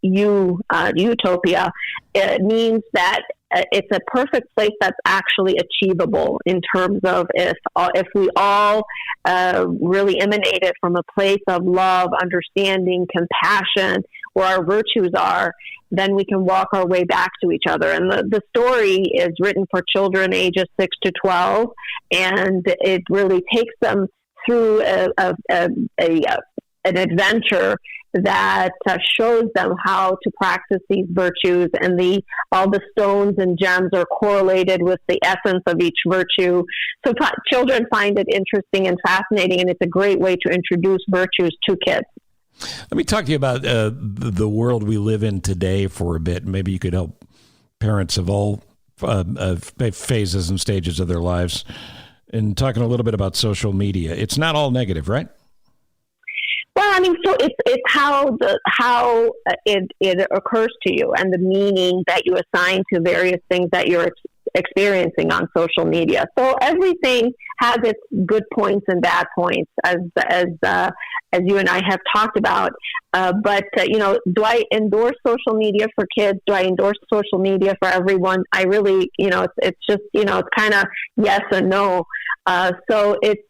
utopia. It means that it's a perfect place that's actually achievable in terms of if we all really emanated from a place of love, understanding, compassion, where our virtues are, then we can walk our way back to each other. And the story is written for children ages 6 to 12, and it really takes them through an adventure that shows them how to practice these virtues, and all the stones and gems are correlated with the essence of each virtue. So children find it interesting and fascinating, and it's a great way to introduce virtues to kids. Let me talk to you about the world we live in today for a bit. Maybe you could help parents of all phases and stages of their lives in talking a little bit about social media. It's not all negative, right? Well, I mean, so it's how it occurs to you and the meaning that you assign to various things that you're experiencing on social media. So everything has its good points and bad points, as you and I have talked about. But do I endorse social media for kids? Do I endorse social media for everyone? I really, it's just, it's kind of yes and no. So it's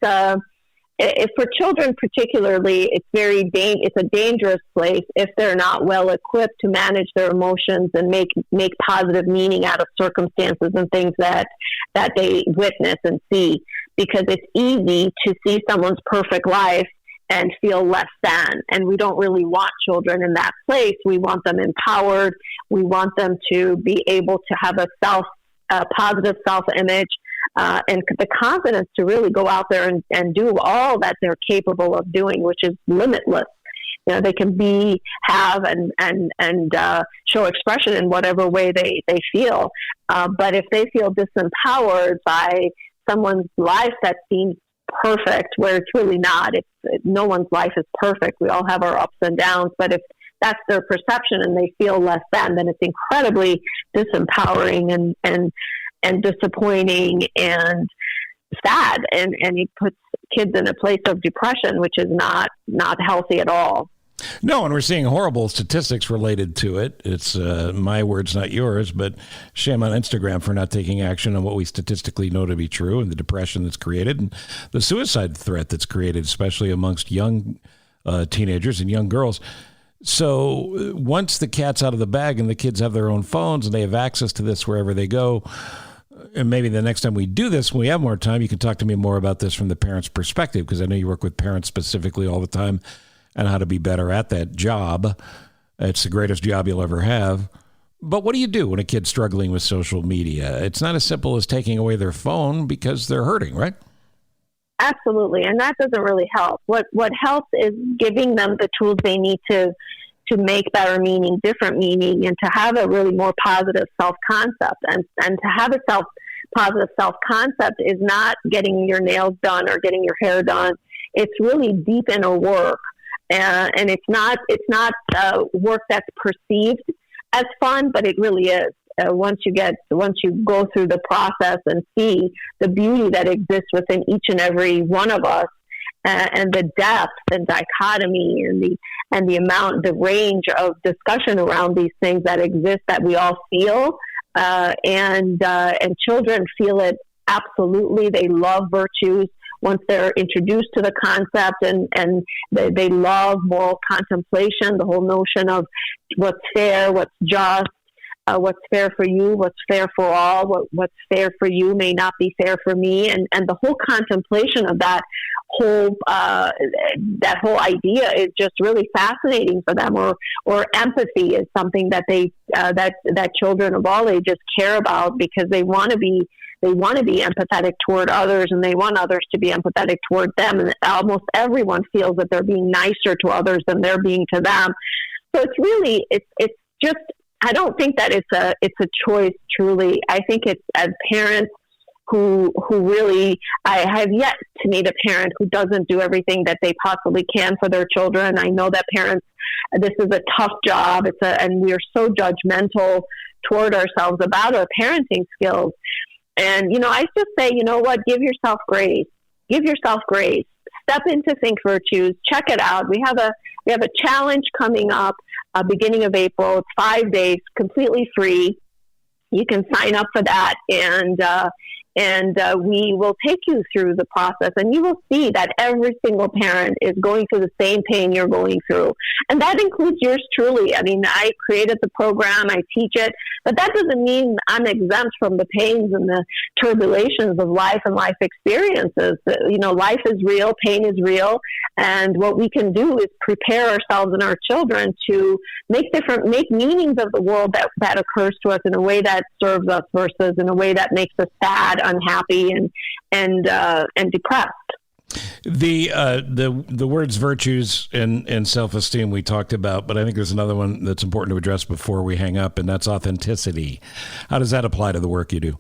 for children particularly, it's a dangerous place if they're not well equipped to manage their emotions and make positive meaning out of circumstances and things that they witness and see, because it's easy to see someone's perfect life and feel less than. And we don't really want children in that place. We want them empowered. We want them to be able to have a positive self-image, and the confidence to really go out there and do all that they're capable of doing, which is limitless. They can have and show expression in whatever way they feel. But if they feel disempowered by someone's life that seems perfect, where it's really not, no one's life is perfect. We all have our ups and downs. But if that's their perception and they feel less than, then it's incredibly disempowering and disappointing and sad, and it puts kids in a place of depression, which is not healthy at all. No, and we're seeing horrible statistics related to it. It's my words, not yours, but shame on Instagram for not taking action on what we statistically know to be true, and the depression that's created and the suicide threat that's created, especially amongst young teenagers and young girls. So once the cat's out of the bag and the kids have their own phones and they have access to this wherever they go, and maybe the next time we do this, when we have more time, you can talk to me more about this from the parent's perspective, because I know you work with parents specifically all the time and how to be better at that job. It's the greatest job you'll ever have. But what do you do when a kid's struggling with social media? It's not as simple as taking away their phone, because they're hurting, right? Absolutely. And that doesn't really help. What helps is giving them the tools they need to make better meaning, different meaning, and to have a really more positive self-concept. And to have a positive self-concept is not getting your nails done or getting your hair done. It's really deep inner work. And it's not work that's perceived as fun, but it really is. Once you go through the process and see the beauty that exists within each and every one of us, and the depth and dichotomy and the range of discussion around these things that exist that we all feel, and children feel it absolutely. They love virtues once they're introduced to the concept, and they love moral contemplation, the whole notion of what's fair, what's just, what's fair for you, what's fair for all, what's fair for you may not be fair for me, and the whole contemplation of that whole idea is just really fascinating for them. Or empathy is something that that children of all ages care about, because they want to be empathetic toward others, and they want others to be empathetic toward them. And almost everyone feels that they're being nicer to others than they're being to them. So it's just, I don't think that it's a choice, truly. I think it's, as parents who really, I have yet to meet a parent who doesn't do everything that they possibly can for their children. I know that parents, this is a tough job. And we are so judgmental toward ourselves about our parenting skills. And, I just say, you know what, give yourself grace. Give yourself grace. Step into Think Virtues. Check it out. We have a challenge coming up, beginning of April. It's 5 days, completely free. You can sign up for that, and we will take you through the process, and you will see that every single parent is going through the same pain you're going through. And that includes yours truly. I mean, I created the program, I teach it, but that doesn't mean I'm exempt from the pains and the turbulations of life and life experiences. Life is real, pain is real, and what we can do is prepare ourselves and our children to make meanings of the world that occurs to us in a way that serves us versus in a way that makes us sad, unhappy, and depressed. The words virtues and self-esteem we talked about, but I think there's another one that's important to address before we hang up, and that's authenticity. How does that apply to the work you do?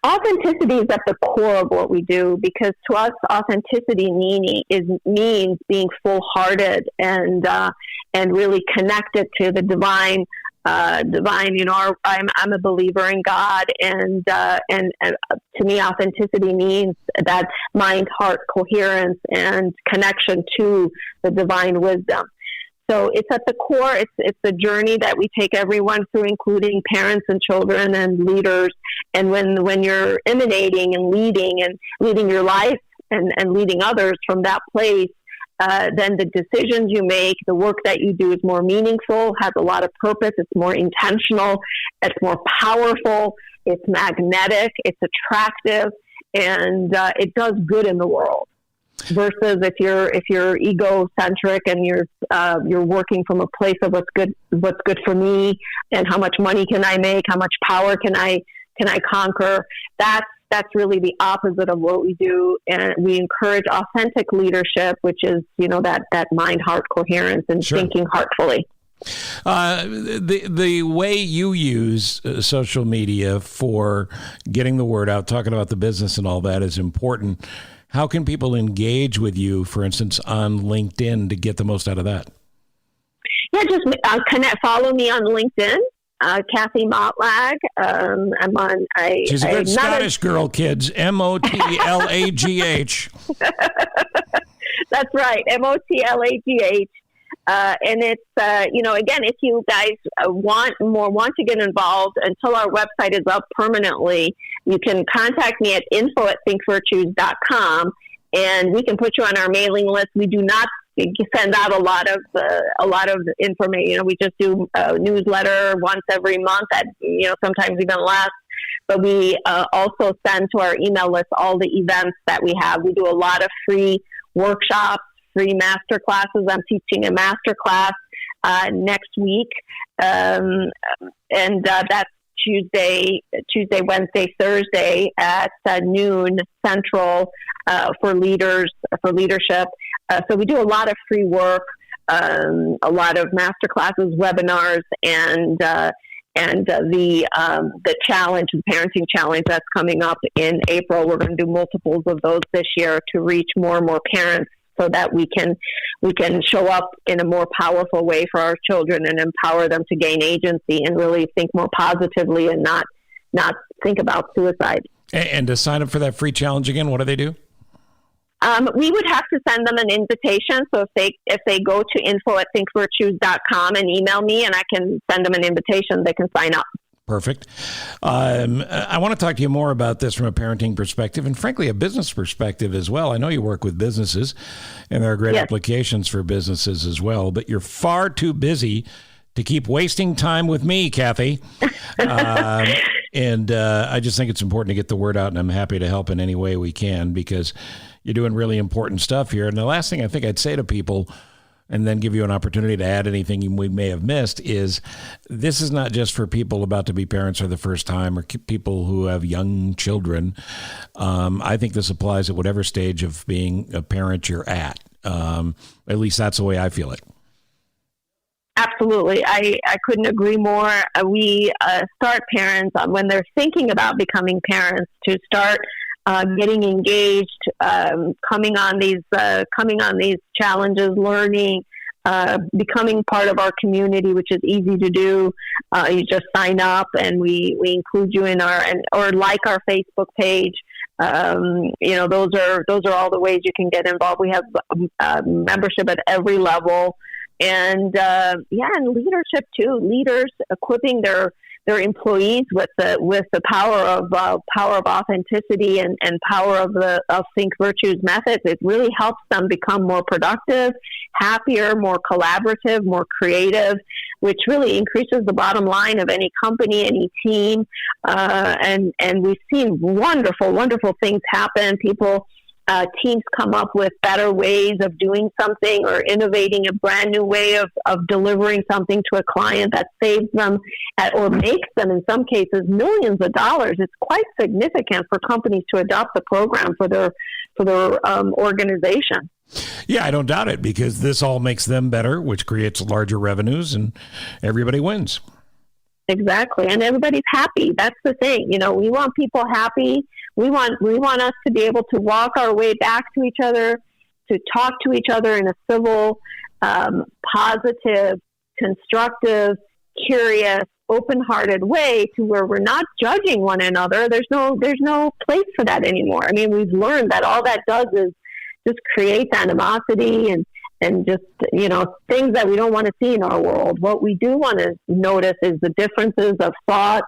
Authenticity is at the core of what we do, because to us, authenticity means being full-hearted and really connected to the divine. I'm a believer in God, and to me, authenticity means that mind-heart coherence and connection to the divine wisdom. So it's at the core. It's a journey that we take everyone through, including parents and children and leaders. And when you're emanating and leading your life and leading others from that place, then the decisions you make, the work that you do is more meaningful, has a lot of purpose, it's more intentional, it's more powerful, it's magnetic, it's attractive, and it does good in the world. Versus if you're egocentric and you're working from a place of what's good for me and how much money can I make, how much power can I conquer, that's really the opposite of what we do. And we encourage authentic leadership, which is, that mind-heart coherence and Sure. thinking heartfully. The way you use social media for getting the word out, talking about the business and all that is important. How can people engage with you, for instance, on LinkedIn to get the most out of that? Yeah, just follow me on LinkedIn. Kathy Motlagh. I'm on. She's a good Scottish girl, kids. Motlagh. That's right, Motlagh. And it's again, if you guys want to get involved, until our website is up permanently, you can contact me at info@thinkvirtues.com, and we can put you on our mailing list. We do not send out a lot of information. We just do a newsletter once every month, at sometimes even less. But we also send to our email list all the events that we have. We do a lot of free workshops, free master classes. I'm teaching a master class next week, and that's Tuesday, Wednesday, Thursday at noon Central for leadership. So we do a lot of free work, a lot of master classes, webinars, and the challenge, the parenting challenge that's coming up in April. We're going to do multiples of those this year to reach more and more parents, so that we can show up in a more powerful way for our children and empower them to gain agency and really think more positively and not think about suicide. And to sign up for that free challenge again, what do they do? We would have to send them an invitation. So if they go to info@thinkvirtues.com and email me, and I can send them an invitation, they can sign up. Perfect. I want to talk to you more about this from a parenting perspective and, frankly, a business perspective as well. I know you work with businesses, and there are great applications for businesses as well, but you're far too busy to keep wasting time with me, Kathy. And I just think it's important to get the word out, and I'm happy to help in any way we can, because you're doing really important stuff here. And the last thing I think I'd say to people, and then give you an opportunity to add anything we may have missed, is this is not just for people about to be parents for the first time or people who have young children. I think this applies at whatever stage of being a parent you're at. At least that's the way I feel it. Absolutely. I couldn't agree more. We start parents when they're thinking about becoming parents to start getting engaged, coming on these challenges, learning, becoming part of our community, which is easy to do. You just sign up, and we include you in or like our Facebook page. Those are all the ways you can get involved. We have membership at every level, and and leadership too. Leaders equipping their employees with the power of authenticity and power of Think Virtues methods. It really helps them become more productive, happier, more collaborative, more creative, which really increases the bottom line of any company, any team. And we've seen wonderful things happen. Teams come up with better ways of doing something or innovating a brand new way of delivering something to a client that saves them or makes them, in some cases, millions of dollars. It's quite significant for companies to adopt the program for their organization. Yeah, I don't doubt it, because this all makes them better, which creates larger revenues, and everybody wins. Exactly. And everybody's happy. That's the thing. We want people happy. We want us to be able to walk our way back to each other, to talk to each other in a civil, positive, constructive, curious, open-hearted way, to where we're not judging one another. There's no place for that anymore. I mean, we've learned that all that does is just create animosity and just, things that we don't want to see in our world. What we do want to notice is the differences of thought,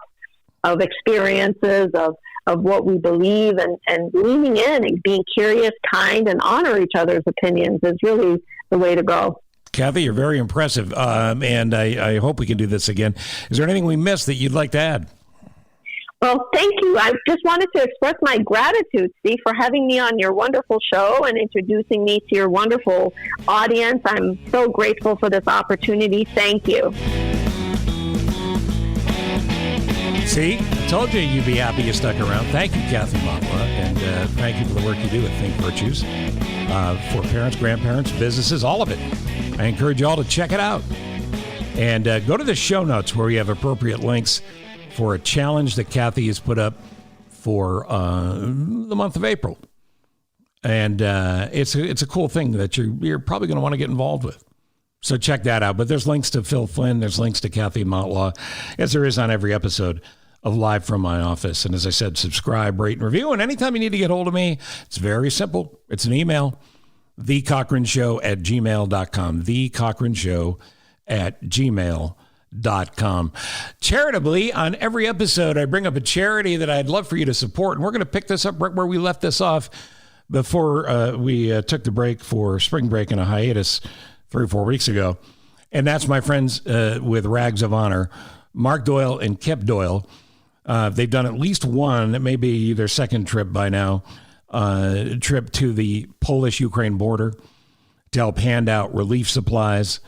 of experiences, of what we believe, and leaning in and being curious, kind, and honor each other's opinions is really the way to go. Kathy, you're very impressive, and I hope we can do this again. Is there anything we missed that you'd like to add? Well, thank you. I just wanted to express my gratitude, Steve, for having me on your wonderful show and introducing me to your wonderful audience. I'm so grateful for this opportunity. Thank you. See, I told you you'd be happy you stuck around. Thank you, Kathy Motlagh, and thank you for the work you do at Think Virtues for parents, grandparents, businesses, all of it. I encourage you all to check it out. And go to the show notes where we have appropriate links for a challenge that Kathy has put up for the month of April. And it's a cool thing that you're probably going to want to get involved with. So check that out. But there's links to Phil Flynn. There's links to Kathy Motlagh, as there is on every episode of Live from My Office. And as I said, subscribe, rate, and review. And anytime you need to get hold of me, it's very simple. It's an email, thecochranshow@gmail.com, thecochranshow@gmail.com. Charitably, on every episode, I bring up a charity that I'd love for you to support. And we're going to pick this up right where we left this off before we took the break for spring break and a hiatus 3 or 4 weeks ago. And that's my friends with Rags of Honor, Mark Doyle and Kip Doyle. They've done at least one, it may be their second trip by now, trip to the Polish-Ukraine border to help hand out relief supplies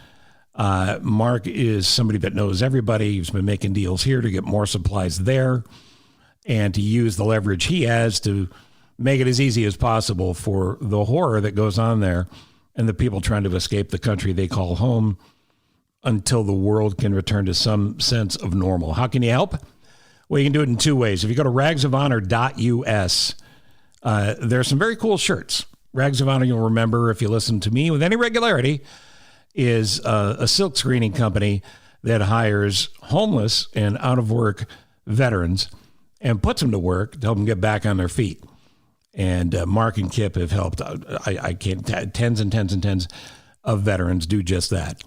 Mark is somebody that knows everybody. He's been making deals here to get more supplies there and to use the leverage he has to make it as easy as possible for the horror that goes on there and the people trying to escape the country they call home until the world can return to some sense of normal. How can you help? Well, you can do it in two ways. If you go to ragsofhonor.us, there's some very cool shirts. Rags of Honor, you'll remember if you listen to me with any regularity, is a silk screening company that hires homeless and out-of-work veterans and puts them to work to help them get back on their feet. And Mark and Kip have helped, tens and tens and tens of veterans do just that.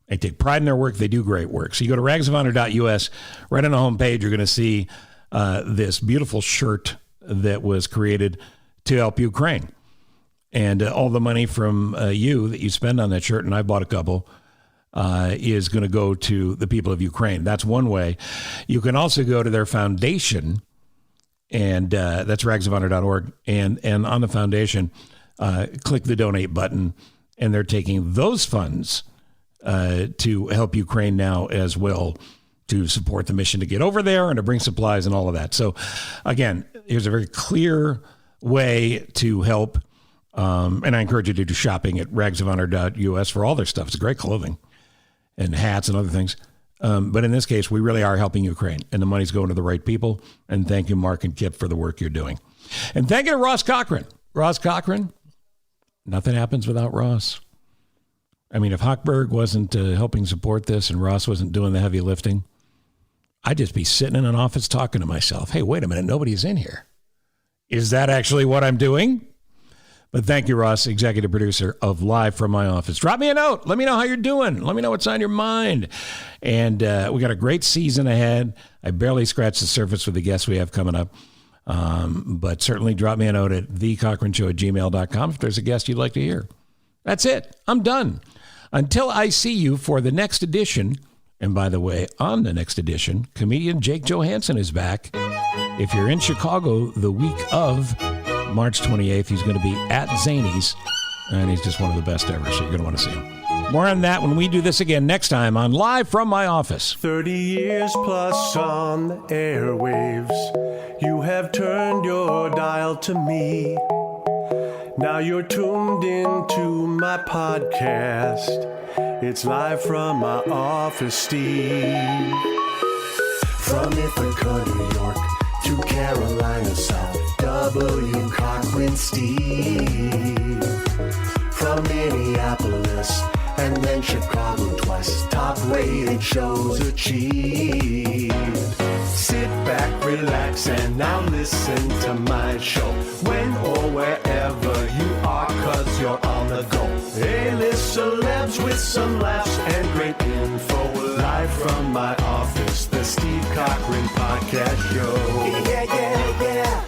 They take pride in their work. They do great work. So you go to ragsofhonor.us. Right on the homepage, you're going to see this beautiful shirt that was created to help Ukraine. And all the money from you that you spend on that shirt, and I bought a couple, is going to go to the people of Ukraine. That's one way. You can also go to their foundation, and that's ragsofhonor.org. And on the foundation, click the donate button, and they're taking those funds to help Ukraine now as well, to support the mission to get over there and to bring supplies and all of that. So, again, here's a very clear way to help. And I encourage you to do shopping at ragsofhonor.us for all their stuff. It's great clothing and hats and other things. But in this case, we really are helping Ukraine, and the money's going to the right people. And thank you, Mark and Kip, for the work you're doing. And thank you to Ross Cochran. Ross Cochran, nothing happens without Ross. I mean, if Hochberg wasn't helping support this and Ross wasn't doing the heavy lifting, I'd just be sitting in an office talking to myself. Hey, wait a minute, nobody's in here. Is that actually what I'm doing? But thank you, Ross, executive producer of Live from My Office. Drop me a note. Let me know how you're doing. Let me know what's on your mind. And we got a great season ahead. I barely scratched the surface with the guests we have coming up. But certainly drop me a note at thecochranshow@gmail.com if there's a guest you'd like to hear. That's it. I'm done. Until I see you for the next edition. And by the way, on the next edition, comedian Jake Johansson is back. If you're in Chicago the week of March 28th, he's going to be at Zany's, and he's just one of the best ever, so you're going to want to see him. More on that when we do this again next time on Live from My Office. 30 years plus on the airwaves, you have turned your dial to me. Now you're tuned into my podcast. It's Live from My Office, Steve. From Ithaca, New York, to Carolina South, W. Cochran Steve. From Minneapolis and then Chicago twice, top-rated shows achieved. Sit back, relax, and now listen to my show. When or wherever you are, 'cause you're on the go. A-list celebs with some laughs and great info. Live from my office, the Steve Cochran Podcast Show. Yeah, yeah, yeah.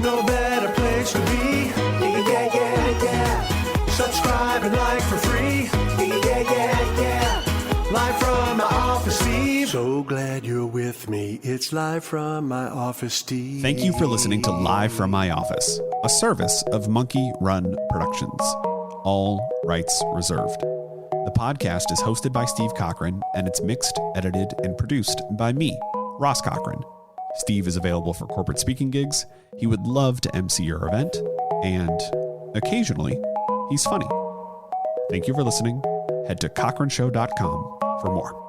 No better place to be. Yeah, yeah, yeah, yeah. Subscribe and like for free. Yeah, yeah, yeah. Live from my office, Steve. So glad you're with me. It's Live from my office, Steve. Thank you for listening to Live from My Office, a service of Monkey Run Productions. All rights reserved. The podcast is hosted by Steve Cochran, and it's mixed, edited, and produced by me, Ross Cochran. Steve is available for corporate speaking gigs. He would love to MC your event, and occasionally, he's funny. Thank you for listening. Head to cochranshow.com for more.